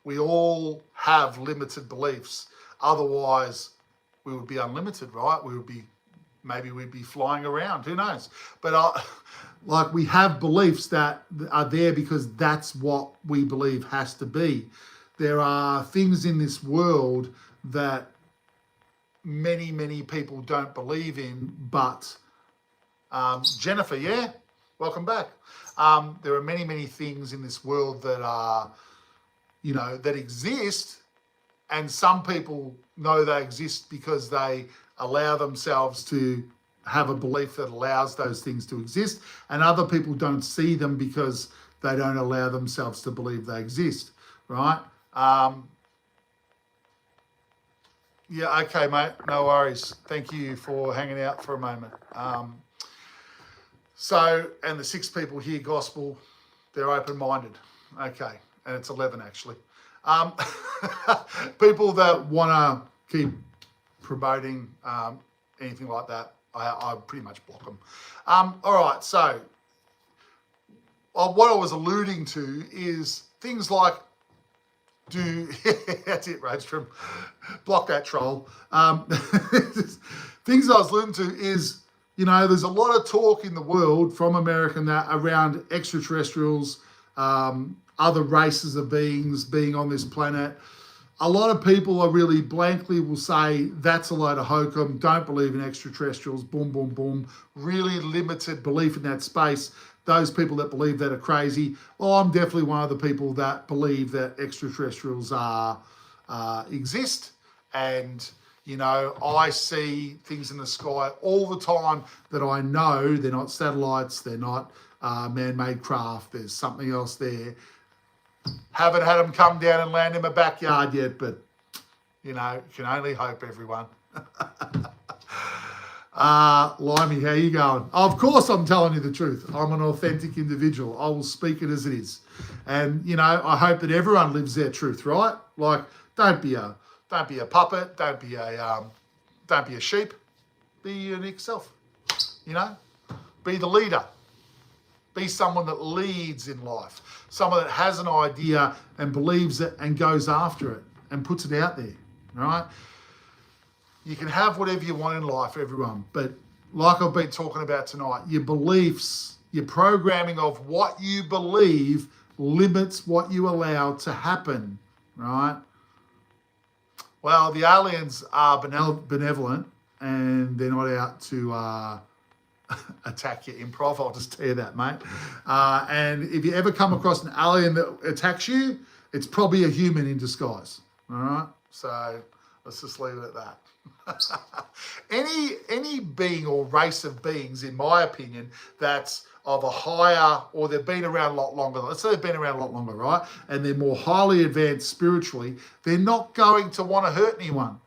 We all have limited beliefs. Otherwise, we would be unlimited, right? Maybe we'd be flying around. Who knows? But like we have beliefs that are there because that's what we believe has to be. There are things in this world that many, many people don't believe in, but Jennifer, yeah, welcome back. There are many, many things in this world that are, you know, that exist, and some people know they exist because they allow themselves to have a belief that allows those things to exist, and other people don't see them because they don't allow themselves to believe they exist, right? Yeah, okay, mate, no worries. Thank you for hanging out for a moment. So, and the 6 people here, Gospel, they're open-minded. Okay. And it's 11 actually. People that want to keep promoting anything like that, I pretty much block them. All right, so what I was alluding to is things like that's it, Roadstrom, block that troll. Things I was alluding to is, you know, there's a lot of talk in the world from America around extraterrestrials, other races of beings being on this planet. A lot of people are really blankly will say that's a load of hokum, don't believe in extraterrestrials, boom, boom, boom. Really limited belief in that space. Those people that believe that are crazy. Well, I'm definitely one of the people that believe that extraterrestrials exist. And, you know, I see things in the sky all the time that I know they're not satellites, they're not man-made craft, there's something else there. Haven't had them come down and land in my backyard yet, but, you know, can only hope, everyone. Limey, how you going? Of course I'm telling you the truth. I'm an authentic individual. I will speak it as it is. And, you know, I hope that everyone lives their truth, right? Like, don't be a puppet, don't be a sheep. Be your unique self. You know? Be the leader. Be someone that leads in life. Someone that has an idea and believes it and goes after it and puts it out there, right? You can have whatever you want in life, everyone, but like I've been talking about tonight, your beliefs, your programming of what you believe limits what you allow to happen, right? Well, the aliens are benevolent and they're not out to attack your improv. I'll just tell you that, mate. And if you ever come across an alien that attacks you, it's probably a human in disguise, all right? So let's just leave it at that. Any being or race of beings, in my opinion, that's of a higher, or they've been around a lot longer, let's say they've been around a lot longer, right? And they're more highly advanced spiritually, they're not going to want to hurt anyone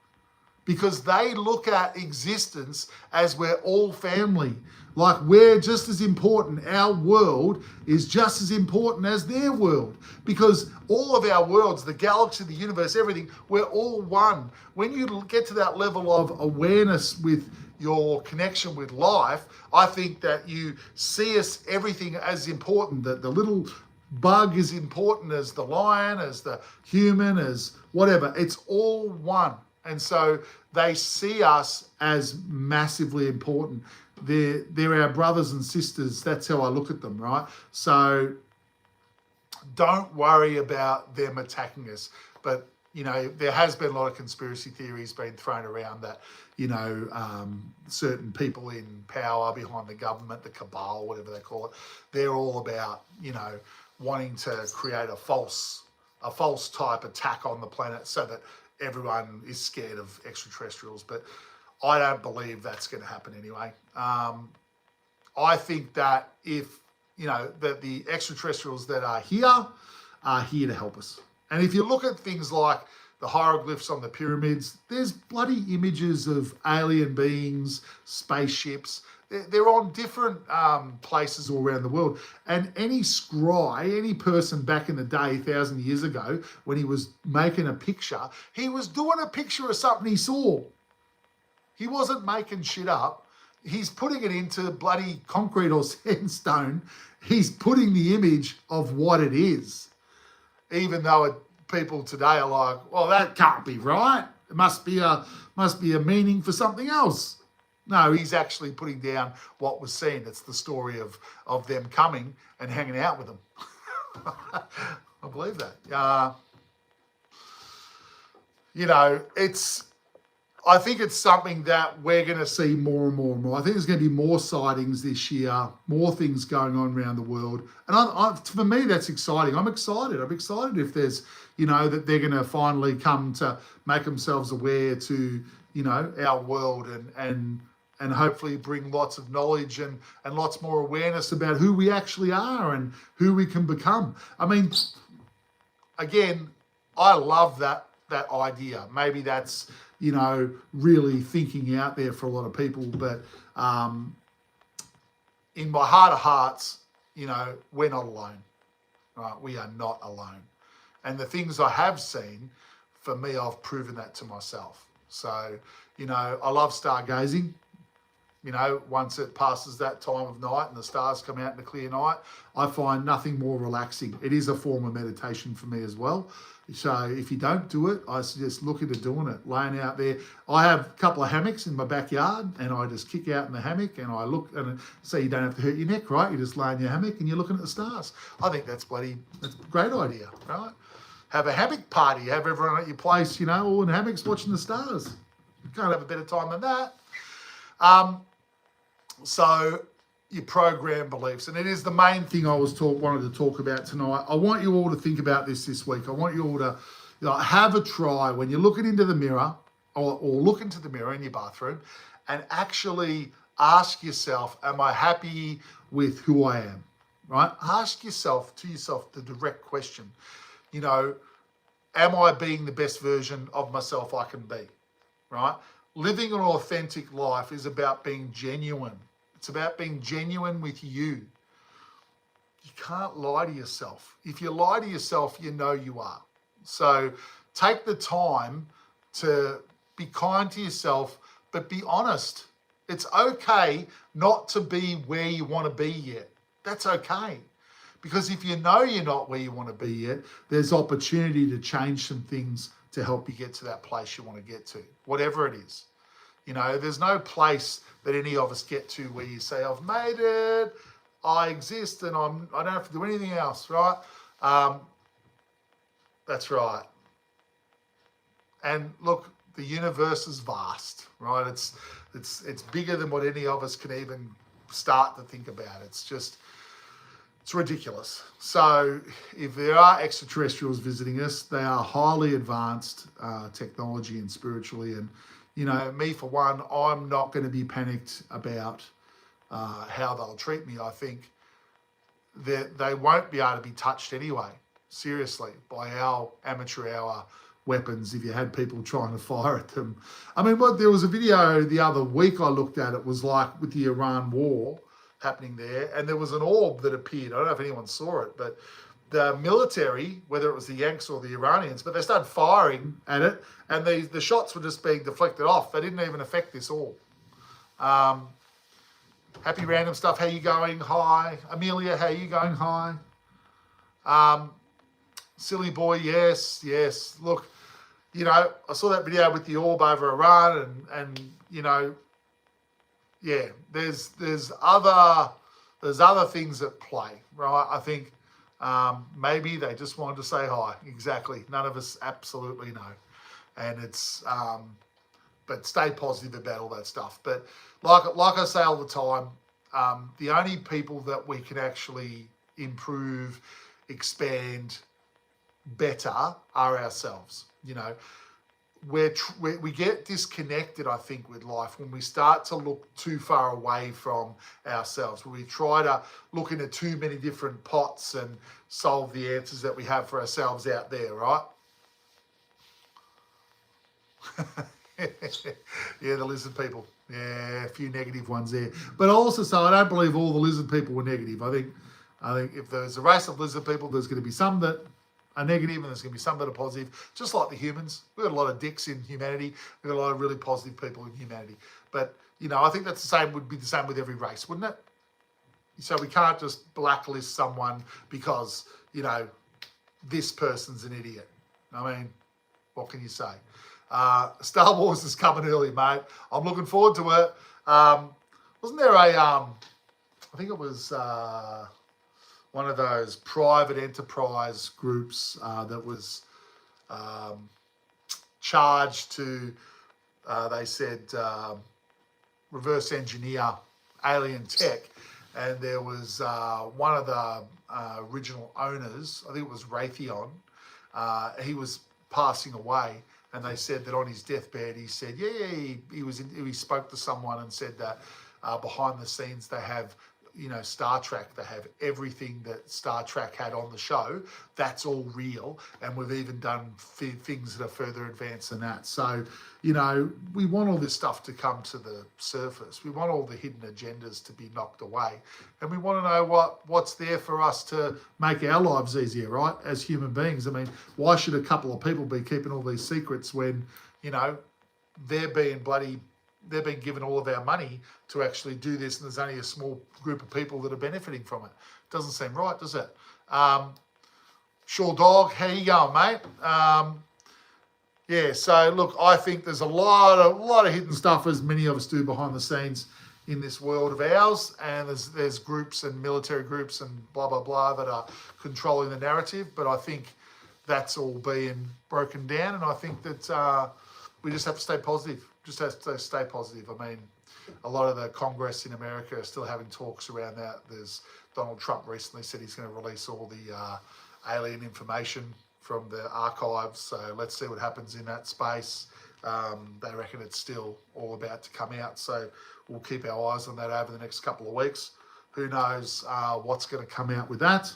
because they look at existence as we're all family. Like we're just as important. Our world is just as important as their world because all of our worlds, the galaxy, the universe, everything, we're all one. When you get to that level of awareness with your connection with life, I think that you see us everything as important, that the little bug is important as the lion, as the human, as whatever. It's all one. And so they see us as massively important. They're our brothers and sisters. That's how I look at them, right? So don't worry about them attacking us. But, you know, there has been a lot of conspiracy theories being thrown around that, you know, certain people in power behind the government, the cabal, whatever they call it, they're all about, you know, wanting to create a false type attack on the planet so that everyone is scared of extraterrestrials. But I don't believe that's going to happen anyway. I think that that the extraterrestrials that are here to help us. And if you look at things like the hieroglyphs on the pyramids, there's bloody images of alien beings, spaceships. They're on different places all around the world. And any scry, any person back in the day, 1,000 years ago, when he was making a picture, he was doing a picture of something he saw. He wasn't making shit up. He's putting it into bloody concrete or sandstone. He's putting the image of what it is. Even though people today are like, well, that can't be right. It must be a meaning for something else. No, he's actually putting down what was seen. It's the story of them coming and hanging out with them. I believe that. I think it's something that we're going to see more and more and more. I think there's going to be more sightings this year, more things going on around the world. And for me, that's exciting. I'm excited. I'm excited if there's, that they're going to finally come to make themselves aware to, our world and hopefully bring lots of knowledge and lots more awareness about who we actually are and who we can become. I mean, again, I love that idea. Maybe that's, really thinking out there for a lot of people. But in my heart of hearts, we're not alone. Right? We are not alone. And the things I have seen, for me, I've proven that to myself. So, I love stargazing. Once it passes that time of night and the stars come out in a clear night, I find nothing more relaxing. It is a form of meditation for me as well. So if you don't do it, I suggest look into doing it, laying out there. I have a couple of hammocks in my backyard and I just kick out in the hammock and I look, and so you don't have to hurt your neck, right? You just lay in your hammock and you're looking at the stars. I think that's a great idea, right? Have a hammock party, have everyone at your place, all in hammocks watching the stars. You can't have a better time than that. So your program beliefs, and it is the main thing I wanted to talk about tonight. I want you all to think about this week. I want you all to have a try when you're looking into the mirror or look into the mirror in your bathroom and actually ask yourself, am I happy with who I am, right? Ask yourself the direct question, am I being the best version of myself I can be, right? living an authentic life is about being genuine. It's about being genuine with you. You can't lie to yourself. If you lie to yourself, you know you are. So take the time to be kind to yourself, but be honest. It's okay not to be where you want to be yet. That's okay. Because if you know you're not where you want to be yet, there's opportunity to change some things to help you get to that place you want to get to, whatever it is. You know, there's no place that any of us get to where you say, I've made it, I exist, and I don't have to do anything else, right? That's right. And look, the universe is vast, right? It's bigger than what any of us can even start to think about. It's ridiculous. So if there are extraterrestrials visiting us, they are highly advanced technology and spiritually. And, you know, me for one, I'm not going to be panicked about how they'll treat me. I think that they won't be able to be touched anyway, seriously, by our amateur hour weapons if you had people trying to fire at them. I mean, there was a video the other week I looked at. It was like with the Iran war happening there, and there was an orb that appeared. I don't know if anyone saw it, but the military, whether it was the Yanks or the Iranians, but they started firing at it, and the shots were just being deflected off. They didn't even affect this orb. Happy Random Stuff, how you going? Hi. Amelia, how you going? Hi. Silly Boy, yes. Look, you know, I saw that video with the orb over Iran, and you know, yeah, there's other things at play, right? I think maybe they just wanted to say hi. Exactly. None of us absolutely know, and it's but stay positive about all that stuff. But like I say all the time, the only people that we can actually improve, expand, better are ourselves. You know, we get disconnected, I think, with life when we start to look too far away from ourselves, when we try to look into too many different pots and solve the answers that we have for ourselves out there, right? Yeah, the lizard people. Yeah, a few negative ones there. But also, so I don't believe all the lizard people were negative. I think if there's a race of lizard people, there's going to be some that are negative and there's going to be some that are positive, just like the humans. We've got a lot of dicks in humanity. We've got a lot of really positive people in humanity. But, you know, I think that's would be the same with every race, wouldn't it? So we can't just blacklist someone because, you know, this person's an idiot. I mean, what can you say? Star Wars is coming early, mate. I'm looking forward to it. Wasn't there I think it was one of those private enterprise groups that was charged to, they said, reverse engineer alien tech. And there was one of the original owners, I think it was Raytheon, he was passing away. And they said that on his deathbed, he said, he spoke to someone and said that behind the scenes they have, you know, Star Trek, they have everything that Star Trek had on the show. That's all real. And we've even done things that are further advanced than that. So, you know, we want all this stuff to come to the surface. We want all the hidden agendas to be knocked away. And we want to know what's there for us to make our lives easier, right? As human beings. I mean, why should a couple of people be keeping all these secrets when, you know, they're being given all of our money to actually do this, and there's only a small group of people that are benefiting from it. Doesn't seem right, does it? Sure Dog, how you going, mate? Yeah, so look, I think there's a lot of hidden stuff, as many of us do behind the scenes in this world of ours, and there's groups and military groups and blah, blah, blah that are controlling the narrative, but I think that's all being broken down, and I think that we just have to stay positive. Just have to stay positive. I mean, a lot of the Congress in America are still having talks around that. There's Donald Trump recently said he's going to release all the alien information from the archives. So let's see what happens in that space. They reckon it's still all about to come out. So we'll keep our eyes on that over the next couple of weeks. Who knows what's going to come out with that.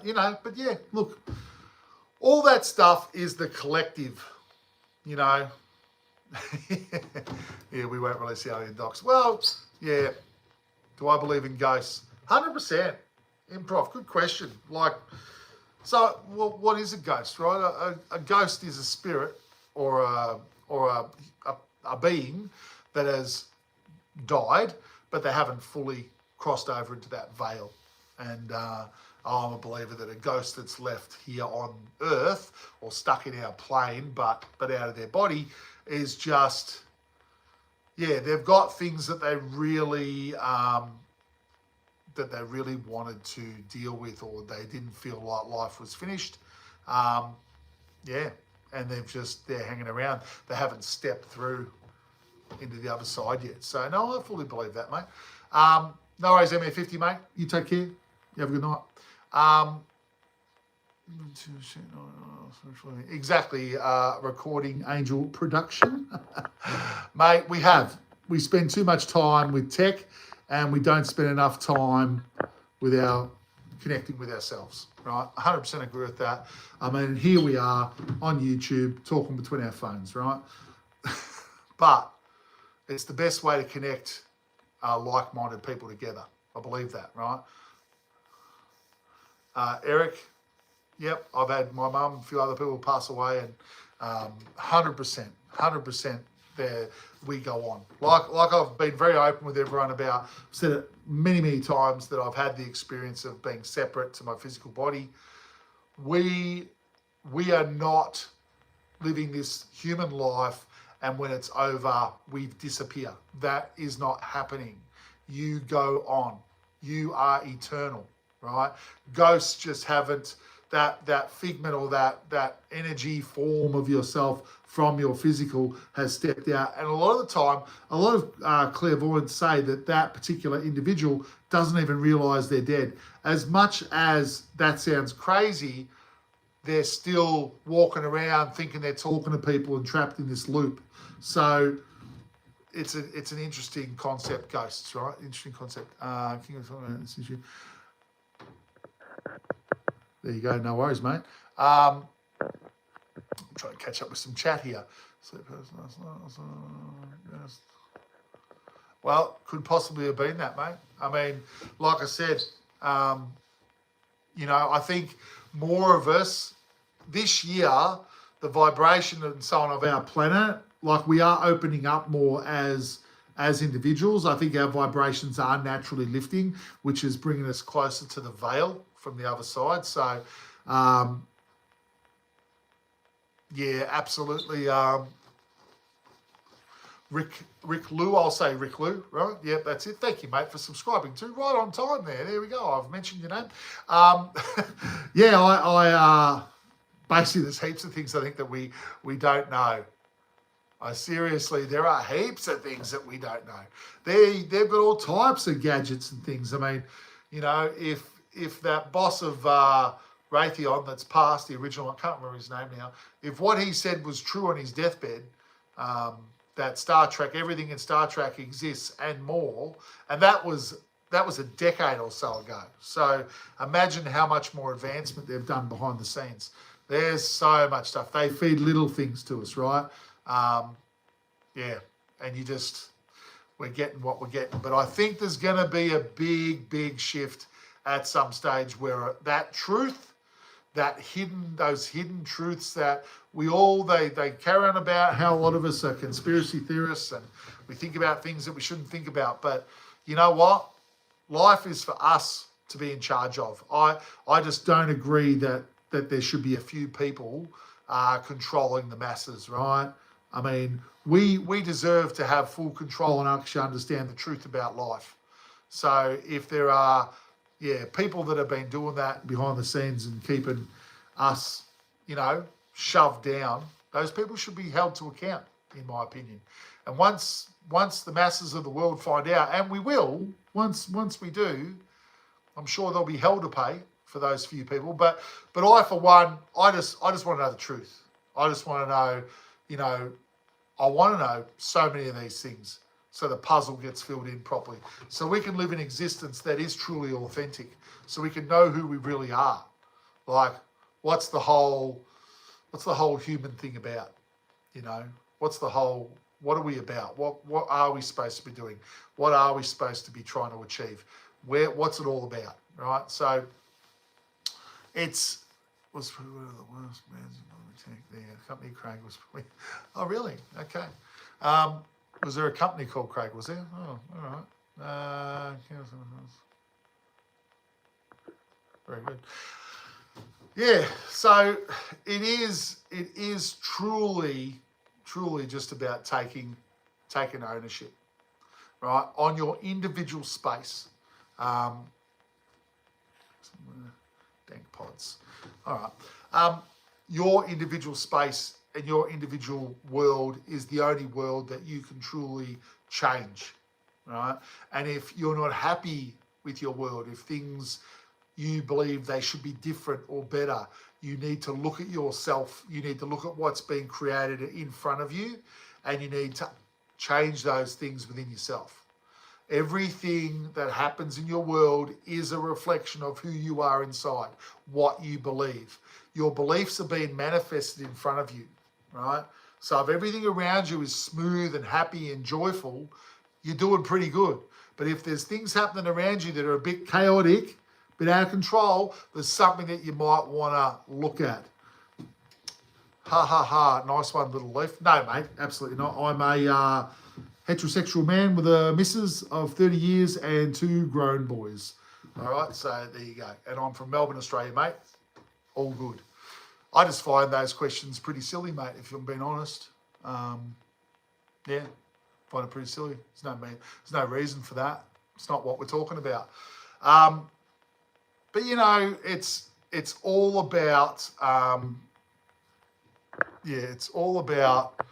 You know, but yeah, look, all that stuff is the collective you know, yeah, we won't release the alien docs. Well, yeah. Do I believe in ghosts? 100%. Improv. Good question. Like, so what is a ghost, right? A ghost is a spirit or a being that has died, but they haven't fully crossed over into that veil. And I'm a believer that a ghost that's left here on Earth or stuck in our plane, but out of their body, is just, yeah, they've got things that they really wanted to deal with, or they didn't feel like life was finished. Yeah, and they're hanging around. They haven't stepped through into the other side yet. So no, I fully believe that, mate. No worries, MA50, mate. You take care. You have a good night. Exactly, recording angel production. Mate, we spend too much time with tech, and we don't spend enough time with connecting with ourselves, right? 100% agree with that. I mean, here we are on YouTube talking between our phones, right? But it's the best way to connect like-minded people together. I believe that, right? Eric, yep, I've had my mum, a few other people pass away, and 100%, there we go on. Like I've been very open with everyone about, I've said it many times, that I've had the experience of being separate to my physical body. We are not living this human life, and when it's over, we disappear. That is not happening. You go on. You are eternal, right? Ghosts just haven't, that figment or that energy form of yourself from your physical has stepped out. And a lot of the time, a lot of clairvoyants say that particular individual doesn't even realize they're dead. As much as that sounds crazy, they're still walking around thinking they're talking to people and trapped in this loop. So it's an interesting concept, ghosts, right? Interesting concept. King of this issue. There you go. No worries, mate. I'm trying to catch up with some chat here. Well, could possibly have been that, mate. I mean, like I said, I think more of us this year, the vibration and so on of our planet, like we are opening up more as individuals. I think our vibrations are naturally lifting, which is bringing us closer to the veil from the other side. So, yeah, absolutely. Rick Lou, I'll say Rick Lou, right? Yep, that's it. Thank you, mate, for subscribing too. Right on time there. There we go. I've mentioned your name. Yeah, I basically, there's heaps of things I think that we don't know. Seriously, there are heaps of things that we don't know. They've got all types of gadgets and things. I mean, if that boss of Raytheon that's passed, the original, I can't remember his name now, if what he said was true on his deathbed, that Star Trek, everything in Star Trek exists and more, and that was a decade or so ago. So imagine how much more advancement they've done behind the scenes. There's so much stuff. They feed little things to us, right? Yeah, and we're getting what we're getting. But I think there's going to be a big shift at some stage where that truth, those hidden truths that they carry on about, how a lot of us are conspiracy theorists and we think about things that we shouldn't think about. But you know what? Life is for us to be in charge of. I just don't agree that there should be a few people controlling the masses, right? I mean, we deserve to have full control and actually understand the truth about life. So if there are, people that have been doing that behind the scenes and keeping us, shoved down, those people should be held to account, in my opinion. And once the masses of the world find out, and we will, once we do, I'm sure they'll be hell to pay for those few people. But I, for one, I just want to know the truth. I just want to know, I want to know so many of these things so the puzzle gets filled in properly. So we can live an existence that is truly authentic. So we can know who we really are. Like, what's the whole human thing about? You know, what are we about? What are we supposed to be doing? What are we supposed to be trying to achieve? What's it all about, right? So was probably one of the worst bands in the company Craig was probably, oh really? Okay. Was there a company called Craig, was there? Oh, all right. Very good. Yeah, so it is truly just about taking ownership, right, on your individual space. Dank pods. All right. Your individual space and your individual world is the only world that you can truly change, right? And if you're not happy with your world, if things you believe they should be different or better, you need to look at yourself. You need to look at what's being created in front of you, and you need to change those things within yourself. Everything that happens in your world is a reflection of who you are inside, what you believe. Your beliefs are being manifested in front of you, right? So if everything around you is smooth and happy and joyful, you're doing pretty good. But if there's things happening around you that are a bit chaotic, a bit out of control, there's something that you might want to look at. Ha, ha, ha. Nice one, little leaf. No, mate, absolutely not. I'm a heterosexual man with a missus of 30 years and 2 grown boys. All right, so there you go. And I'm from Melbourne, Australia, mate. All good. I just find those questions pretty silly, mate, if I'm being honest. Yeah, find it pretty silly. There's no reason for that. It's not what we're talking about. But, you know, it's all about, it's all about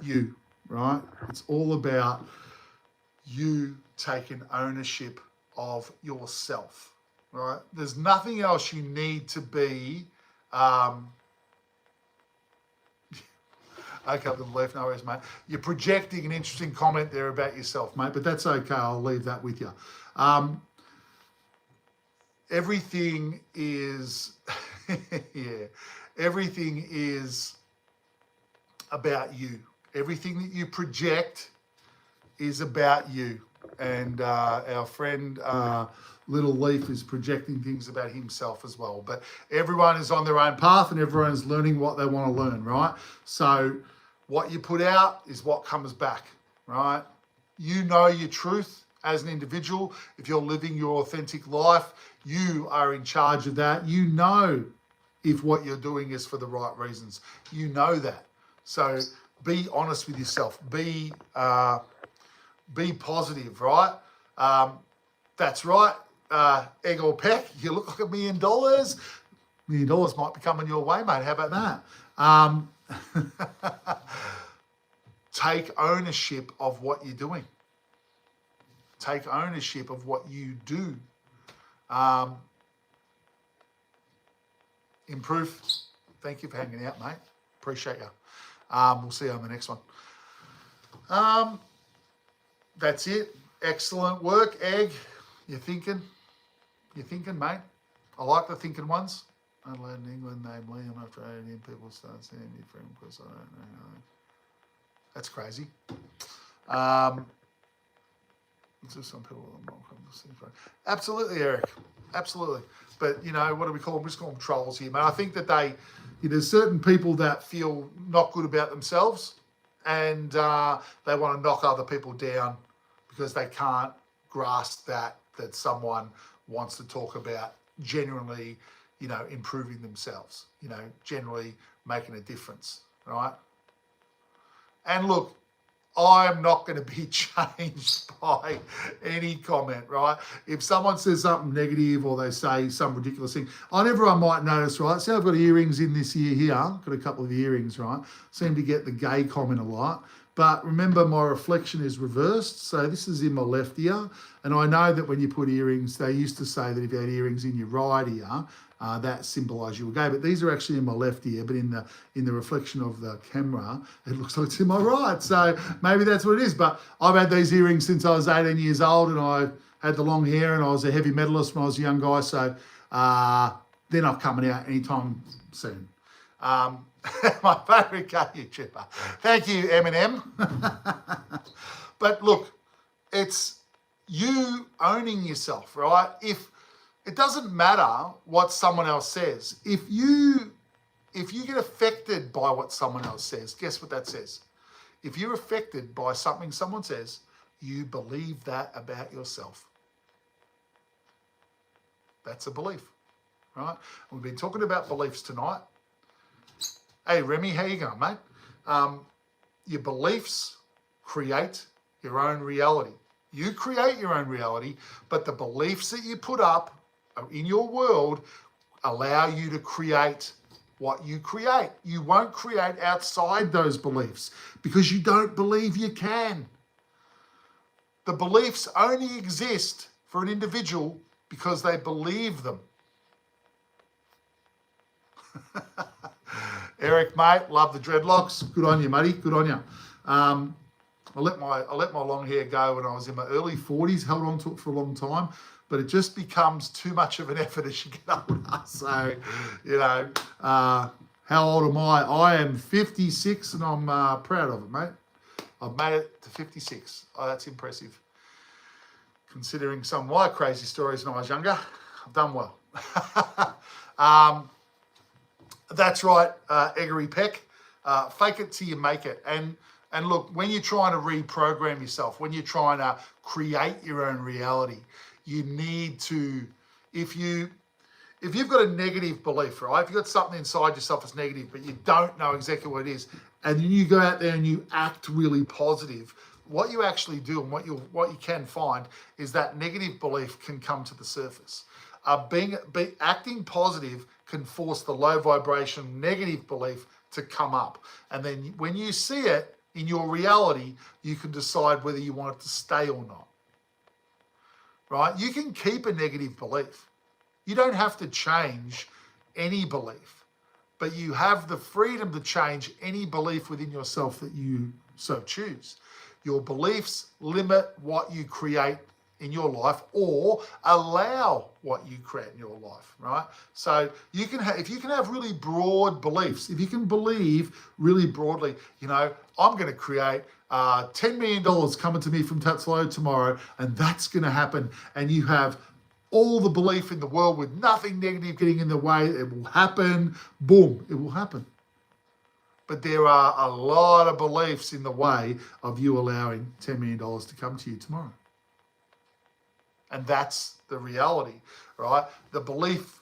you. Right? It's all about you taking ownership of yourself, right? There's nothing else you need to be. Okay, little left, no worries, mate. You're projecting an interesting comment there about yourself, mate, but that's okay. I'll leave that with you. Everything is, everything is about you. Everything that you project is about you. And our friend Little Leaf is projecting things about himself as well. But everyone is on their own path and everyone is learning what they want to learn, right? So what you put out is what comes back, right? You know your truth as an individual. If you're living your authentic life, you are in charge of that. You know if what you're doing is for the right reasons. You know that. So be honest with yourself. Be positive, right? That's right. Egg or peck, you look like $1 million. $1 million might be coming your way, mate. How about that? Take ownership of what you're doing. Take ownership of what you do. Improve. Thank you for hanging out, mate. Appreciate you. We'll see you on the next one. That's it. Excellent work, Egg. You're thinking, mate. I like the thinking ones. I learned in England, namely, I'm after 18 people start seeing me from because I don't know. That's crazy. Some people are not coming to see. Absolutely, Eric. Absolutely. But, you know, what do we call them? We just call them trolls here, man. I think that there's certain people that feel not good about themselves and they want to knock other people down because they can't grasp that someone wants to talk about genuinely, you know, improving themselves, you know, generally making a difference, right? And look, I'm not going to be changed by any comment, right? If someone says something negative or they say some ridiculous thing, everyone might notice, right? See, I've got earrings in this year here. I've got a couple of earrings, right? Seem to get the gay comment a lot. But remember, my reflection is reversed. So this is in my left ear. And I know that when you put earrings, they used to say that if you had earrings in your right ear, that symbolised you were gay. But these are actually in my left ear. But in the reflection of the camera, it looks like it's in my right. So maybe that's what it is. But I've had these earrings since I was 18 years old, and I had the long hair, and I was a heavy metalist when I was a young guy. So they're not coming out anytime soon. My favourite gay YouTuber. Thank you, Eminem. But look, it's you owning yourself, right? If it doesn't matter what someone else says, if you get affected by what someone else says, guess what that says? If you're affected by something someone says, you believe that about yourself. That's a belief, right? We've been talking about beliefs tonight. Hey, Remy, how you going, mate? Your beliefs create your own reality. You create your own reality, but the beliefs that you put up in your world allow you to create what you create. You won't create outside those beliefs because you don't believe you can. The beliefs only exist for an individual because they believe them. Eric, mate, love the dreadlocks. Good on you, matey. Good on you. I let my long hair go when I was in my early 40s, held on to it for a long time, but it just becomes too much of an effort as you get older. So, you know, how old am I? I am 56 and I'm proud of it, mate. I've made it to 56. Oh, that's impressive. Considering some of my crazy stories when I was younger, I've done well. That's right, Eggery Peck. Fake it till you make it. And look, when you're trying to reprogram yourself, when you're trying to create your own reality, you need to, if you've got a negative belief, right? If you've got something inside yourself that's negative, but you don't know exactly what it is, and then you go out there and you act really positive, what you actually do and what you can find is that negative belief can come to the surface. Acting positive can force the low vibration negative belief to come up. And then when you see it in your reality, you can decide whether you want it to stay or not. Right? You can keep a negative belief. You don't have to change any belief, but you have the freedom to change any belief within yourself that you so choose. Your beliefs limit what you create in your life or allow what you create in your life, right? So you can if you can have really broad beliefs, if you can believe really broadly, you know, I'm going to create $10 million coming to me from Tatsalo tomorrow, and that's going to happen. And you have all the belief in the world with nothing negative getting in the way. It will happen. Boom, it will happen. But there are a lot of beliefs in the way of you allowing $10 million to come to you tomorrow. And that's the reality, right? The belief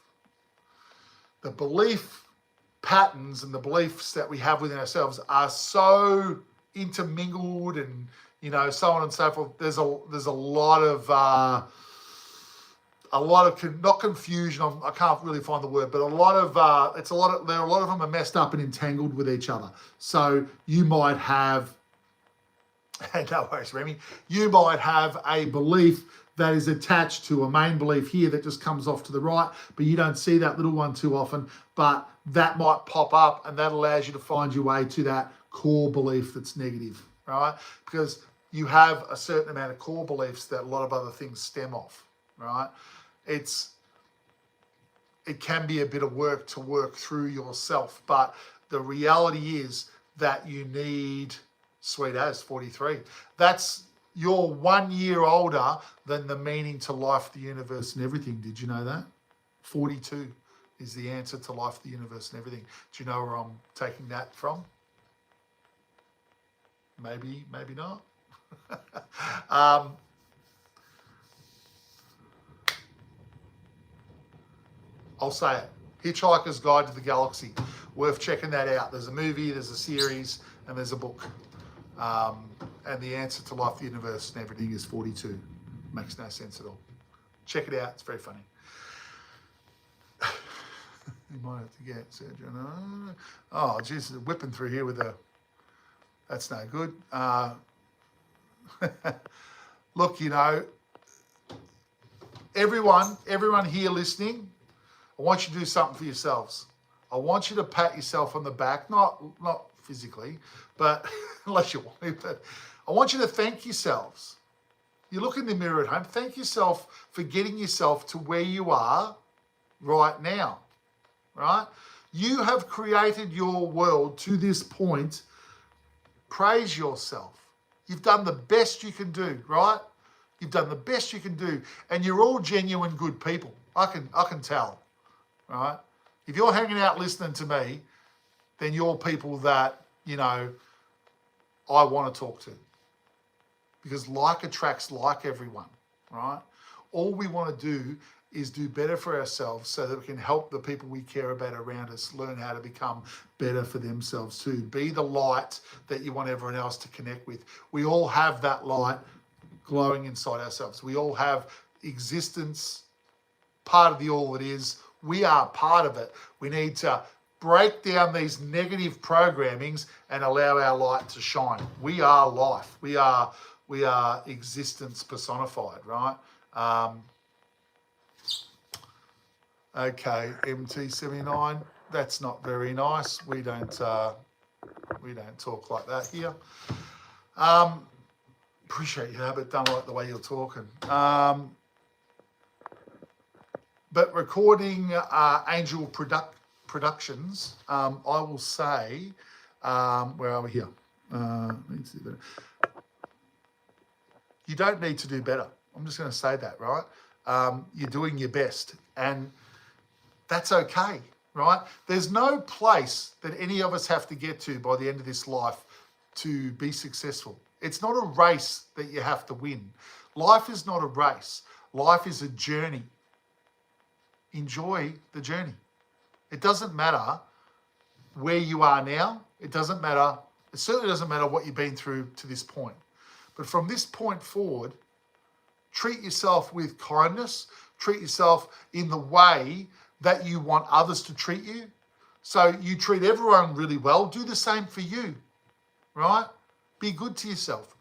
patterns and the beliefs that we have within ourselves are so intermingled and, you know, so on and so forth. There's a lot of not confusion. I can't really find the word, but a lot of them are messed up and entangled with each other. So you might have, no worries, Remy. You might have a belief that is attached to a main belief here that just comes off to the right, but you don't see that little one too often. But that might pop up, and that allows you to find your way to that core belief that's negative, right? Because you have a certain amount of core beliefs that a lot of other things stem off, right? It can be a bit of work to work through yourself, but the reality is that you need, sweet as 43. You're 1 year older than the meaning to life, the universe, and everything. Did you know that? 42 is the answer to life, the universe, and everything. Do you know where I'm taking that from? Maybe, maybe not. I'll say it. Hitchhiker's Guide to the Galaxy. Worth checking that out. There's a movie, there's a series, and there's a book. And the answer to life, the universe, and everything is 42. Makes no sense at all. Check it out. It's very funny. You might have to get Sergio. Oh, Jesus, whipping through here with a... That's no good. Look, you know, everyone here listening, I want you to do something for yourselves. I want you to pat yourself on the back, not physically, but unless you want to, but I want you to thank yourselves. You look in the mirror at home, thank yourself for getting yourself to where you are right now, right? You have created your world to this point. Praise yourself. You've done the best you can do, right? You've done the best you can do, and you're all genuine good people. I can tell, right? If you're hanging out listening to me, then you're people that, I want to talk to. Because like attracts like, everyone, right? All we want to do is do better for ourselves so that we can help the people we care about around us learn how to become better for themselves too. Be the light that you want everyone else to connect with. We all have that light glowing inside ourselves. We all have existence, part of the all that is. We are part of it. We need to break down these negative programmings and allow our light to shine. We are life. We are existence personified, right? Okay, MT79. That's not very nice. We don't talk like that here. Appreciate you, but don't like the way you're talking. But recording Angel Productions, I will say, where are we here? You don't need to do better. I'm just going to say that, right? You're doing your best, and that's okay, right? There's no place that any of us have to get to by the end of this life to be successful. It's not a race that you have to win. Life is not a race. Life is a journey. Enjoy the journey. It doesn't matter where you are now. It certainly doesn't matter what you've been through to this point. But from this point forward, treat yourself with kindness. Treat yourself in the way that you want others to treat you. So you treat everyone really well. Do the same for you, right? Be good to yourself.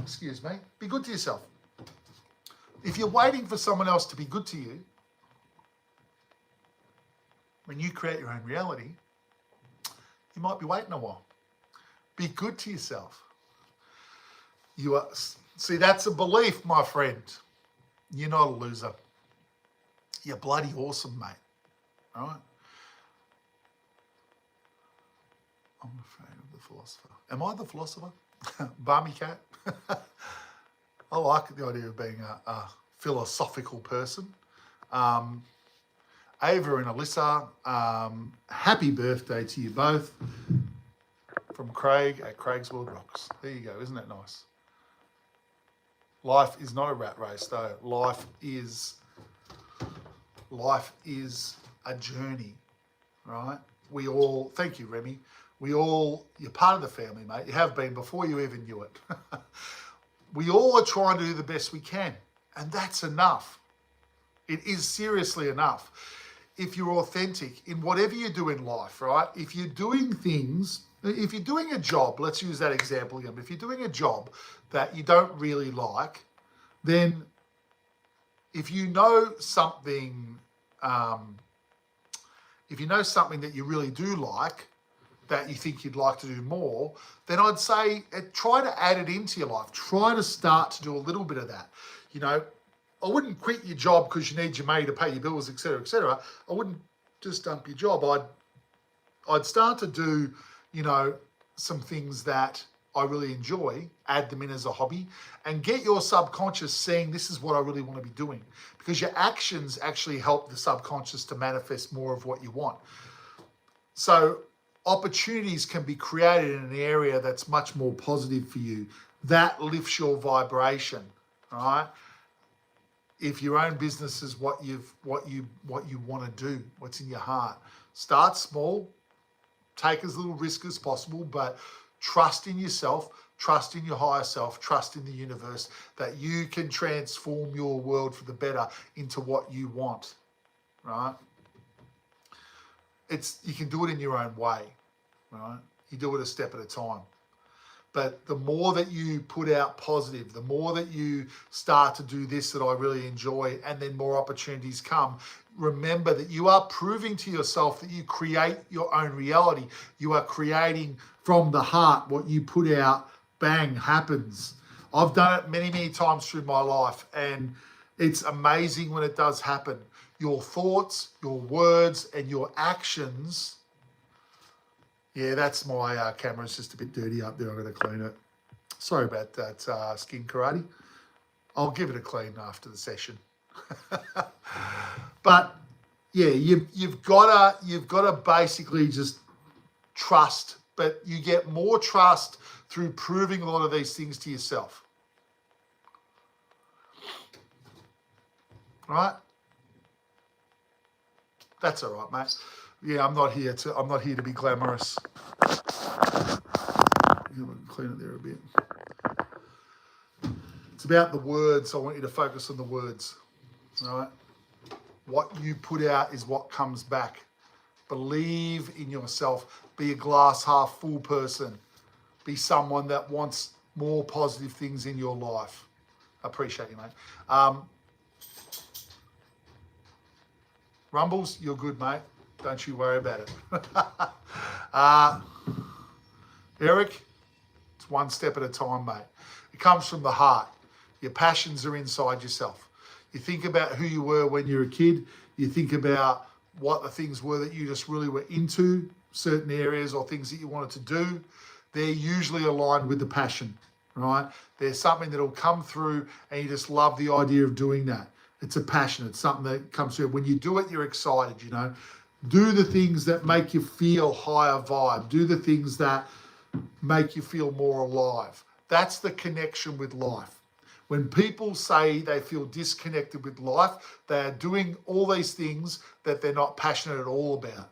Excuse me. Be good to yourself. If you're waiting for someone else to be good to you, when you create your own reality, you might be waiting a while. Be good to yourself. See, that's a belief, my friend. You're not a loser. You're bloody awesome, mate. All right? I'm afraid of the philosopher. Am I the philosopher? Barmy cat? I like the idea of being a philosophical person. Ava and Alyssa, happy birthday to you both. From Craig at Craig's World Rocks. There you go. Isn't that nice? Life is not a rat race, though. Life is a journey, right? Thank you, Remy. You're part of the family, mate. You have been before you even knew it. We all are trying to do the best we can, and that's enough. It is seriously enough. If you're authentic in whatever you do in life, right? If you're doing a job, let's use that example again. If you're doing a job that you don't really like, then if you know something that you really do like, that you think you'd like to do more, then I'd say try to add it into your life. Try to start to do a little bit of that. I wouldn't quit your job because you need your money to pay your bills, etc., etc. I wouldn't just dump your job. I'd start to do, some things that I really enjoy, add them in as a hobby, and get your subconscious saying, this is what I really want to be doing. Because your actions actually help the subconscious to manifest more of what you want. So opportunities can be created in an area that's much more positive for you. That lifts your vibration, right? If your own business is what you want to do, what's in your heart, start small, take as little risk as possible, but trust in yourself, trust in your higher self, trust in the universe that you can transform your world for the better into what you want, right? You can do it in your own way, right? You do it a step at a time. But the more that you put out positive, the more that you start to do this that I really enjoy, and then more opportunities come, remember that you are proving to yourself that you create your own reality. You are creating from the heart. What you put out, bang, happens. I've done it many, many times through my life, and It's amazing when it does happen. Your thoughts, your words, and your actions. Yeah, that's my camera. It's just a bit dirty up there. I'm going to clean it. Sorry about that, Skin Karate. I'll give it a clean after the session. But yeah, you've got to basically just trust. But you get more trust through proving a lot of these things to yourself. Right? That's all right, mate. Yeah, I'm not here to be glamorous. Clean it there a bit. It's about the words. I want you to focus on the words. All right? What you put out is what comes back. Believe in yourself. Be a glass half full person. Be someone that wants more positive things in your life. I appreciate you, mate. Rumbles, you're good, mate. Don't you worry about it. Eric, it's one step at a time, mate. It comes from the heart. Your passions are inside yourself. You think about who you were when you were a kid. You think about what the things were that you just really were into, certain areas or things that you wanted to do. They're usually aligned with the passion, right? There's something that'll come through and you just love the idea of doing that. It's a passion. It's something that comes through. When you do it, you're excited, you know. Do the things that make you feel higher vibe. Do the things that make you feel more alive. That's the connection with life. When people say they feel disconnected with life, they are doing all these things that they're not passionate at all about.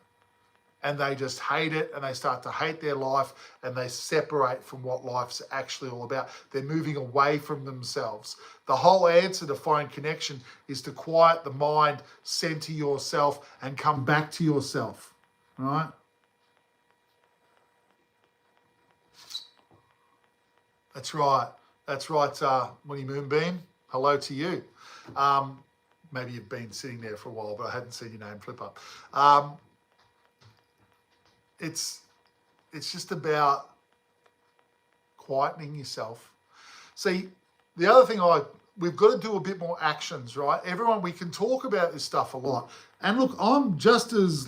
And they just hate it and they start to hate their life and they separate from what life's actually all about. They're moving away from themselves. The whole answer to find connection is to quiet the mind, center yourself and come back to yourself, right? That's right. That's right, Mooney Moonbeam. Hello to you. Maybe you've been sitting there for a while, but I hadn't seen your name flip up. It's just about quietening yourself. See, the other thing we've got to do a bit more actions, right? Everyone, we can talk about this stuff a lot. And look, I'm just as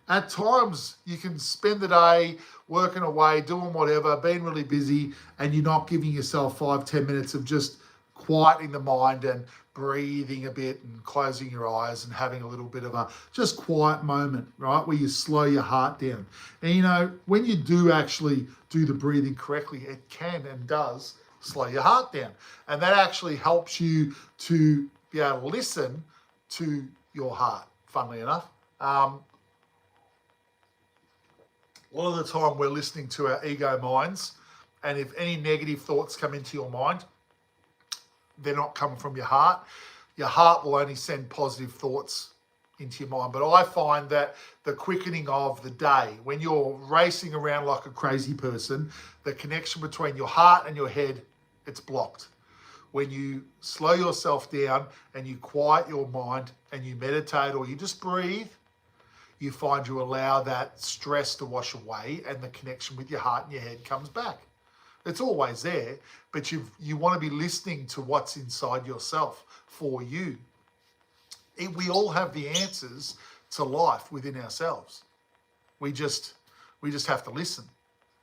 at times you can spend the day working away, doing whatever, being really busy, and you're not giving yourself 5-10 minutes of just quieting the mind and breathing a bit and closing your eyes and having a little bit of a just quiet moment, right? Where you slow your heart down. And you know, when you do actually do the breathing correctly, it can and does slow your heart down. And that actually helps you to be able to listen to your heart, funnily enough. A lot of the time we're listening to our ego minds, and if any negative thoughts come into your mind, they're not coming from your heart. Your heart will only send positive thoughts into your mind. But I find that the quickening of the day, when you're racing around like a crazy person, the connection between your heart and your head, it's blocked. When you slow yourself down and you quiet your mind and you meditate or you just breathe, you find you allow that stress to wash away and the connection with your heart and your head comes back. It's always there, but you want to be listening to what's inside yourself for you. We all have the answers to life within ourselves. We just have to listen,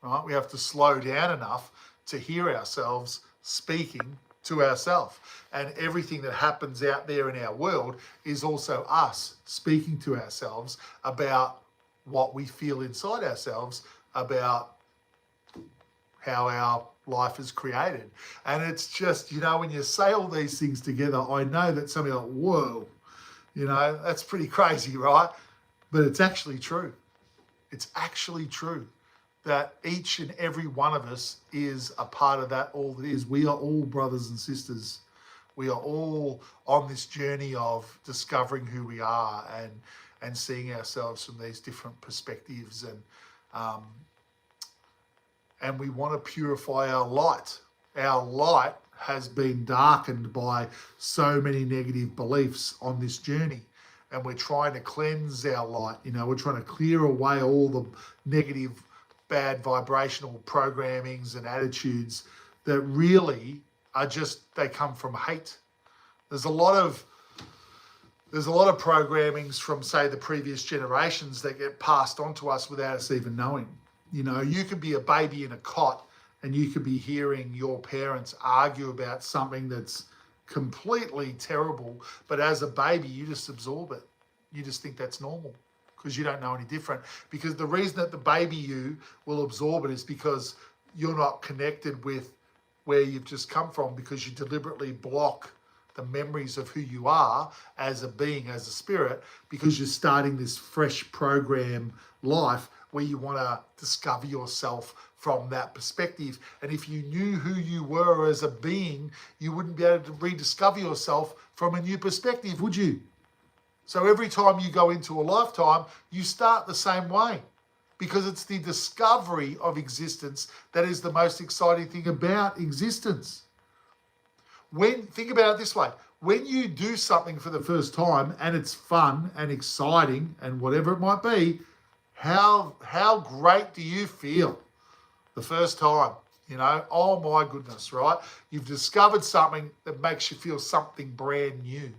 right? We have to slow down enough to hear ourselves speaking to ourselves. And everything that happens out there in our world is also us speaking to ourselves about what we feel inside ourselves about how our life is created. And it's just, you know, when you say all these things together, I know that some of you are like, whoa, you know, that's pretty crazy, right? But it's actually true. It's actually true that each and every one of us is a part of that all that is. We are all brothers and sisters. We are all on this journey of discovering who we are and seeing ourselves from these different perspectives. And we want to purify our light. Our light has been darkened by so many negative beliefs on this journey. And we're trying to cleanse our light. You know, we're trying to clear away all the negative, bad vibrational programmings and attitudes that really are just, they come from hate. There's a lot of programmings from, say, the previous generations that get passed on to us without us even knowing. You know, you could be a baby in a cot and you could be hearing your parents argue about something that's completely terrible, but as a baby, you just absorb it. You just think that's normal because you don't know any different. Because the reason that the baby you will absorb it is because you're not connected with where you've just come from, because you deliberately block the memories of who you are as a being, as a spirit, because you're starting this fresh program life where you want to discover yourself from that perspective. And if you knew who you were as a being, you wouldn't be able to rediscover yourself from a new perspective, would you? So every time you go into a lifetime, you start the same way, because it's the discovery of existence that is the most exciting thing about existence. Think about it this way, when you do something for the first time and it's fun and exciting and whatever it might be, how great do you feel the first time? You know, oh my goodness, right? You've discovered something that makes you feel something brand new.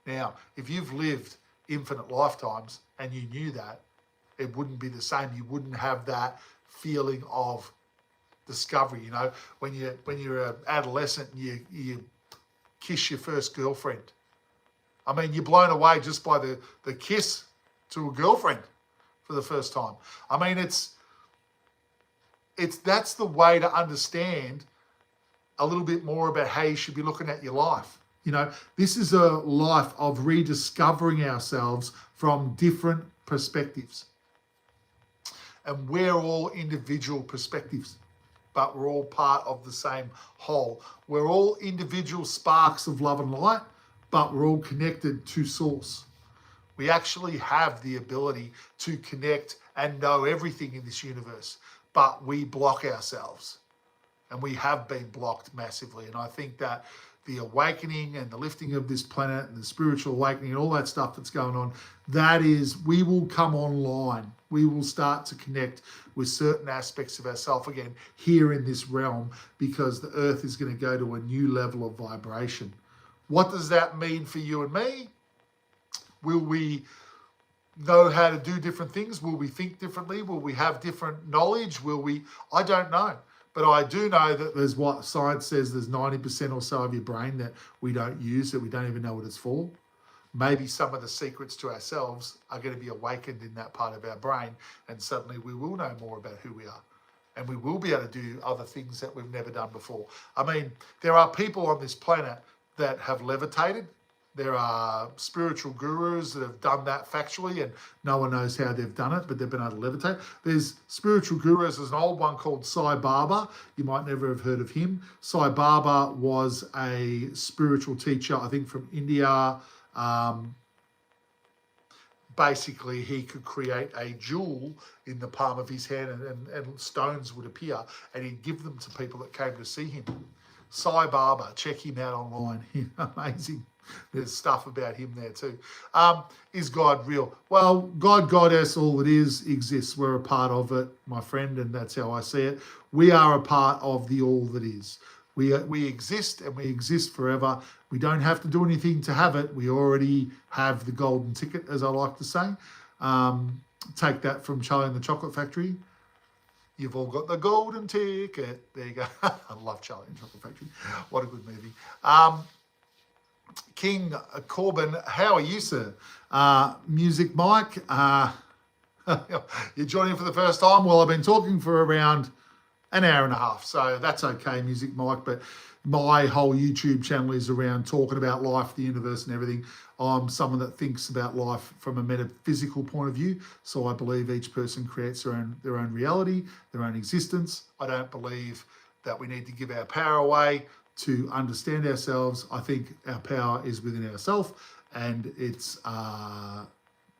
Now, if you've lived infinite lifetimes and you knew that, it wouldn't be the same. You wouldn't have that feeling of discovery. You know, when you're an adolescent and you kiss your first girlfriend. I mean, you're blown away just by the kiss to a girlfriend for the first time. I mean, that's the way to understand a little bit more about how you should be looking at your life. You know, this is a life of rediscovering ourselves from different perspectives. And we're all individual perspectives, but we're all part of the same whole. We're all individual sparks of love and light, but we're all connected to Source. We actually have the ability to connect and know everything in this universe, but we block ourselves. And we have been blocked massively. And I think that the awakening and the lifting of this planet and the spiritual awakening and all that stuff that's going on, that is, we will come online. We will start to connect with certain aspects of ourselves again here in this realm, because the earth is going to go to a new level of vibration. What does that mean for you and me? Will we know how to do different things? Will we think differently? Will we have different knowledge? I don't know. But I do know that there's what science says, there's 90% or so of your brain that we don't use, that we don't even know what it's for. Maybe some of the secrets to ourselves are going to be awakened in that part of our brain, and suddenly we will know more about who we are. And we will be able to do other things that we've never done before. I mean, there are people on this planet that have levitated. There are spiritual gurus that have done that factually, and no one knows how they've done it, but they've been able to levitate. There's spiritual gurus. There's an old one called Sai Baba. You might never have heard of him. Sai Baba was a spiritual teacher, I think, from India. Basically, he could create a jewel in the palm of his hand, and stones would appear, and he'd give them to people that came to see him. Sai Baba, check him out online. Amazing. There's stuff about him there too. Is God real? Well, God, Goddess, all it is, exists. We're a part of it, my friend, and that's how I see it. We are a part of the all that is. We exist, and we exist forever. We don't have to do anything to have it. We already have the golden ticket, as I like to say. Take that from Charlie and the Chocolate Factory. You've all got the golden ticket. There you go. I love Charlie and the Chocolate Factory. What a good movie. King Corbin, how are you, sir? Music Mike, you're joining for the first time. Well, I've been talking for around an hour and a half, so that's okay, Music Mike, but my whole YouTube channel is around talking about life, the universe and everything. I'm someone that thinks about life from a metaphysical point of view, so I believe each person creates their own reality, their own existence. I don't believe that we need to give our power away to understand ourselves. I think our power is within ourselves, and it's about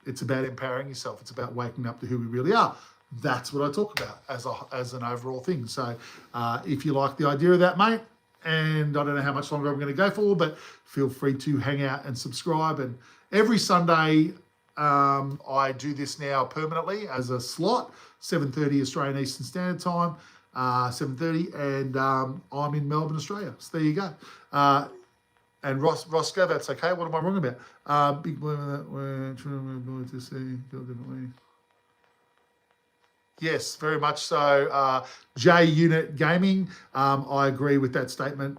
empowering yourself. It's about waking up to who we really are. That's what I talk about as an overall thing. So if you like the idea of that, mate, and I don't know how much longer I'm going to go for, but feel free to hang out and subscribe. And every Sunday, I do this now permanently as a slot, 7:30 Australian Eastern Standard Time, 7:30, and I'm in Melbourne, Australia. So there you go. And Roscoe, that's okay. What am I wrong about? Big blue that we're trying to see feel differently. Yes, very much so. J Unit Gaming, I agree with that statement.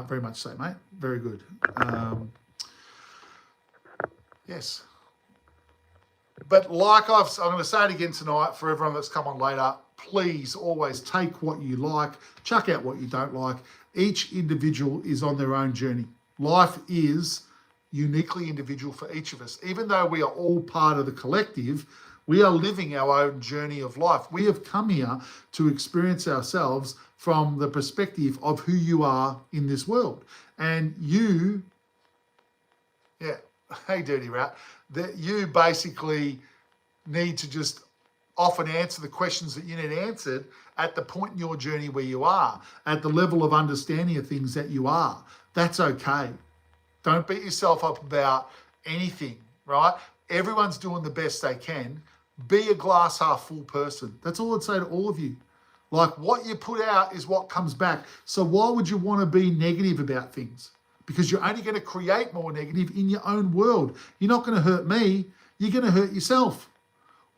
Very much so, mate. Very good. Yes. But like I'm going to say it again tonight for everyone that's come on later, please always take what you like, chuck out what you don't like. Each individual is on their own journey. Life is uniquely individual for each of us. Even though we are all part of the collective, we are living our own journey of life. We have come here to experience ourselves from the perspective of who you are in this world. And you, hey, Dirty Rat, that you basically need to just often answer the questions that you need answered at the point in your journey where you are, at the level of understanding of things that you are. That's okay. Don't beat yourself up about anything, right? Everyone's doing the best they can. Be a glass half full person. That's all I'd say to all of you. Like, what you put out is what comes back. So why would you want to be negative about things? Because you're only going to create more negative in your own world. You're not going to hurt me. You're going to hurt yourself.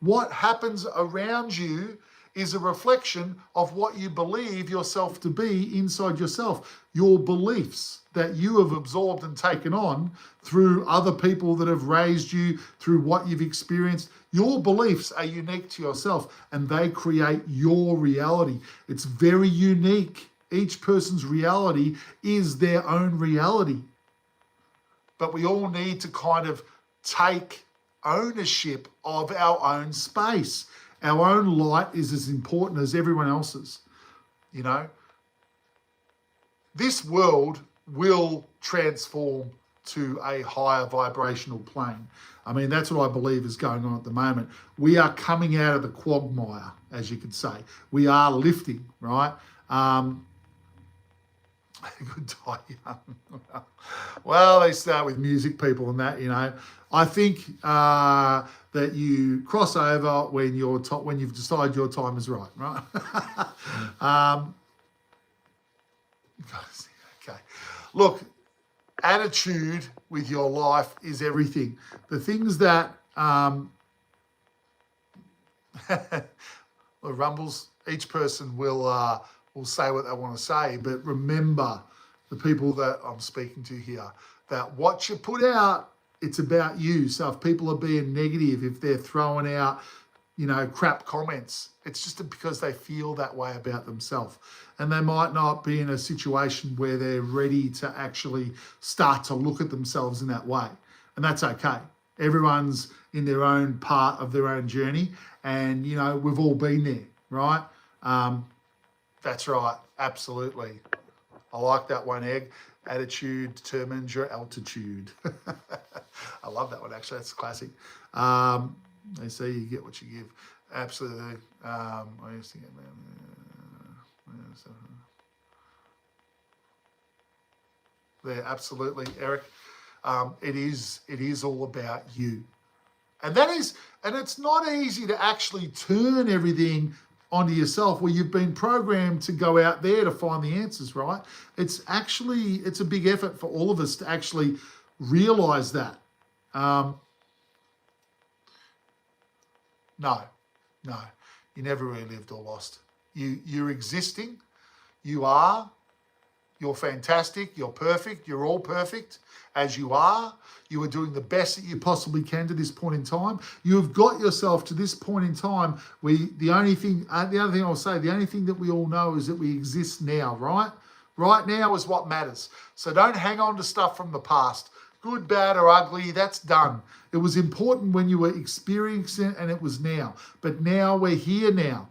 What happens around you is a reflection of what you believe yourself to be inside yourself. Your beliefs that you have absorbed and taken on through other people that have raised you, through what you've experienced. Your beliefs are unique to yourself and they create your reality. It's very unique. Each person's reality is their own reality. But we all need to kind of take ownership of our own space. Our own light is as important as everyone else's. You know, this world will transform to a higher vibrational plane. I mean, that's what I believe is going on at the moment. We are coming out of the quagmire, as you could say. We are lifting, right? Good die young. Well, they start with music people and that, you know. I think that you cross over when you've decided your time is right, right? Okay. Look, attitude with your life is everything. The things that rumbles, each person will say what they want to say, but remember the people that I'm speaking to here, that what you put out, it's about you. So if people are being negative, if they're throwing out, you know, crap comments, it's just because they feel that way about themselves. And they might not be in a situation where they're ready to actually start to look at themselves in that way. And that's okay. Everyone's in their own part of their own journey. And, you know, we've all been there, right? That's right. Absolutely. I like that one, Egg. Attitude determines your altitude. I love that one, actually. That's classic. They say you get what you give. Absolutely. I used to get there. Absolutely, Eric. It is all about you. And it's not easy to actually turn everything onto yourself where you've been programmed to go out there to find the answers, right? It's a big effort for all of us to actually realize that. No, you never really lived or lost. You're existing. You're fantastic. You're perfect. You're all perfect as you are. You are doing the best that you possibly can to this point in time. You have got yourself to this point in time where the other thing I'll say, the only thing that we all know is that we exist now, right? Right now is what matters. So don't hang on to stuff from the past. Good, bad, or ugly, that's done. It was important when you were experiencing it and it was now. But now we're here now.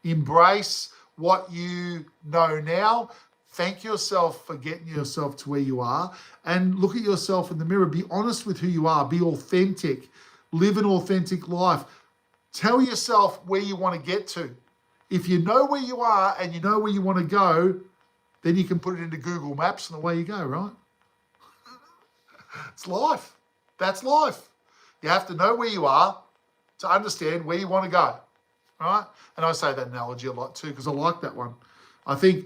Embrace what you know now. Thank yourself for getting yourself to where you are and look at yourself in the mirror. Be honest with who you are. Be authentic. Live an authentic life. Tell yourself where you want to get to. If you know where you are and you know where you want to go, then you can put it into Google Maps and away you go, right? It's life. That's life. You have to know where you are to understand where you want to go, right? And I say that analogy a lot too because I like that one. I think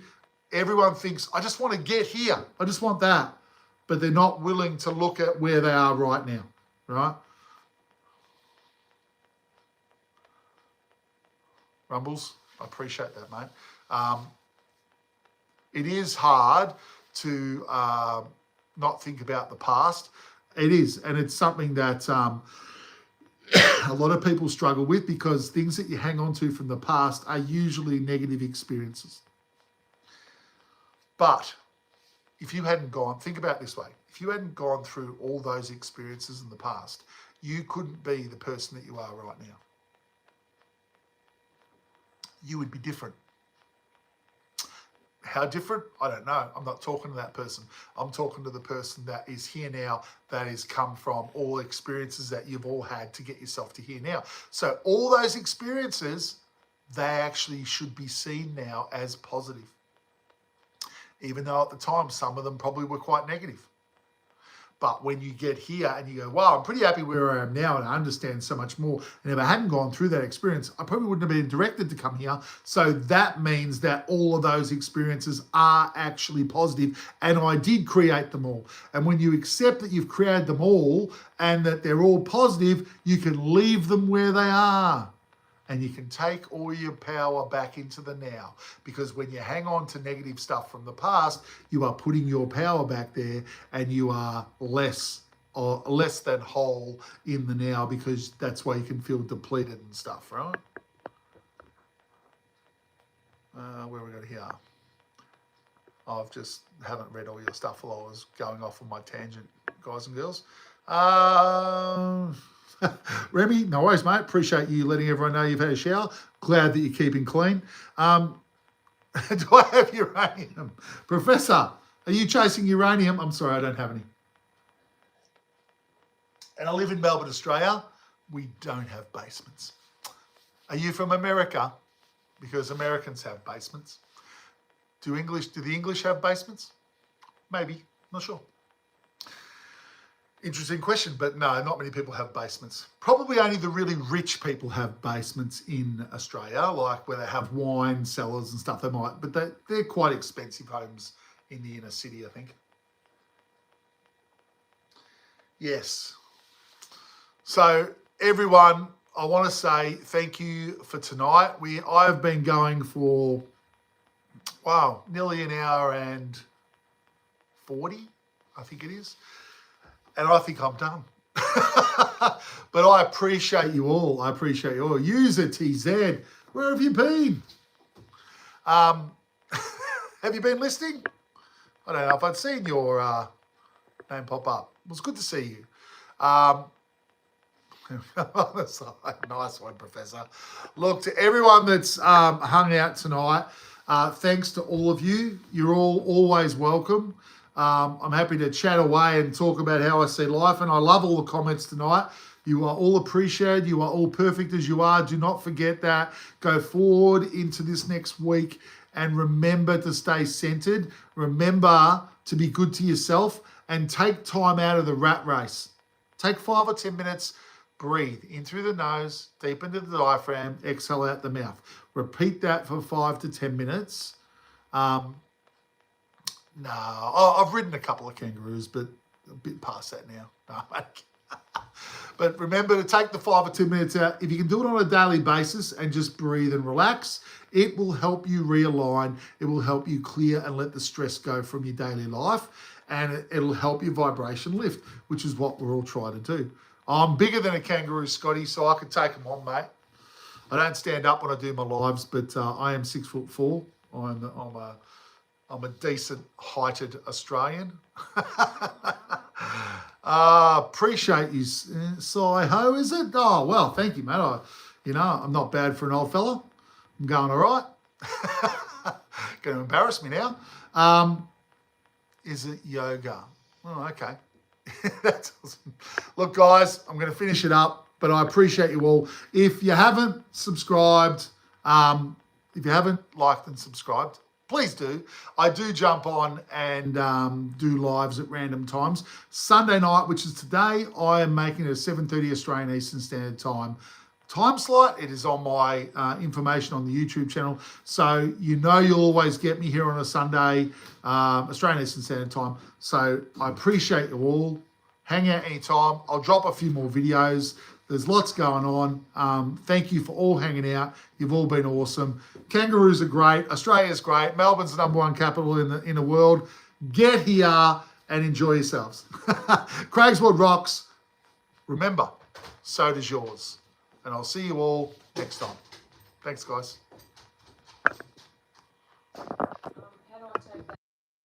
everyone thinks, I just want to get here. I just want that. but they're not willing to look at where they are right now, right? Rumbles, I appreciate that, mate. It is hard to not think about the past. It is, and it's something that a lot of people struggle with, because things that you hang on to from the past are usually negative experiences. But if you hadn't gone, think about it this way, if you hadn't gone through all those experiences in the past, you couldn't be the person that you are right now. You would be different. How different? I don't know. I'm not talking to that person. I'm talking to the person that is here now, that has come from all experiences that you've all had to get yourself to here now. So all those experiences, they actually should be seen now as positive. Even though at the time, some of them probably were quite negative. But when you get here and you go, wow, I'm pretty happy where I am now and I understand so much more. And if I hadn't gone through that experience, I probably wouldn't have been directed to come here. So that means that all of those experiences are actually positive, and I did create them all. And when you accept that you've created them all and that they're all positive, you can leave them where they are. And you can take all your power back into the now. Because when you hang on to negative stuff from the past, you are putting your power back there, and you are less than whole in the now, because that's why you can feel depleted and stuff, right? Where we got here? I've just haven't read all your stuff while I was going off on my tangent, guys and girls. Remy, no worries, mate. Appreciate you letting everyone know you've had a shower. Glad that you're keeping clean. Do I have uranium? Professor, are you chasing uranium? I'm sorry, I don't have any. And I live in Melbourne, Australia. We don't have basements. Are you from America? Because Americans have basements. Do the English have basements? Maybe, not sure. Interesting question, but no, not many people have basements. Probably only the really rich people have basements in Australia, like where they have wine cellars and stuff. They might, but they're quite expensive homes in the inner city, I think. Yes. So everyone, I want to say thank you for tonight. I've been going for, wow, nearly an hour and 40, I think it is. And I think I'm done. But I appreciate you all. I appreciate you all. User TZ, where have you been? Have you been listening? I don't know if I'd seen your name pop up. It was good to see you. Nice one, Professor. Look, to everyone that's hung out tonight, thanks to all of you. You're all always welcome. I'm happy to chat away and talk about how I see life, and I love all the comments tonight. You are all appreciated. You are all perfect as you are. Do not forget that. Go forward into this next week and remember to stay centered. Remember to be good to yourself and take time out of the rat race. Take 5 or 10 minutes, breathe in through the nose, deep into the diaphragm, exhale out the mouth. Repeat that for 5 to 10 minutes. No, I've ridden a couple of kangaroos, but a bit past that now. No, but remember to take the 5 or 10 minutes out. If you can do it on a daily basis and just breathe and relax, it will help you realign. It will help you clear and let the stress go from your daily life, and it'll help your vibration lift, which is what we're all trying to do. I'm bigger than a kangaroo, Scotty, so I can take them on, mate. I don't stand up when I do my lives, but I am 6'4". I'm a decent heighted Australian. Appreciate you, Si-ho, is it? Oh, well, thank you, mate. I'm not bad for an old fella. I'm going all right. Going to embarrass me now. Is it yoga? Oh, okay. That's awesome. Look, guys, I'm going to finish it up, but I appreciate you all. If you haven't subscribed, if you haven't liked and subscribed, please do. I do jump on and do lives at random times. Sunday night, which is today, I am making it at 7:30 Australian Eastern Standard Time time slot. It is on my information on the YouTube channel. So you'll always get me here on a Sunday, Australian Eastern Standard Time. So I appreciate you all. Hang out anytime. I'll drop a few more videos. There's lots going on. Thank you for all hanging out. You've all been awesome. Kangaroos are great. Australia's great. Melbourne's the #1 capital in the world. Get here and enjoy yourselves. Craig's World rocks. Remember, so does yours. And I'll see you all next time. Thanks, guys.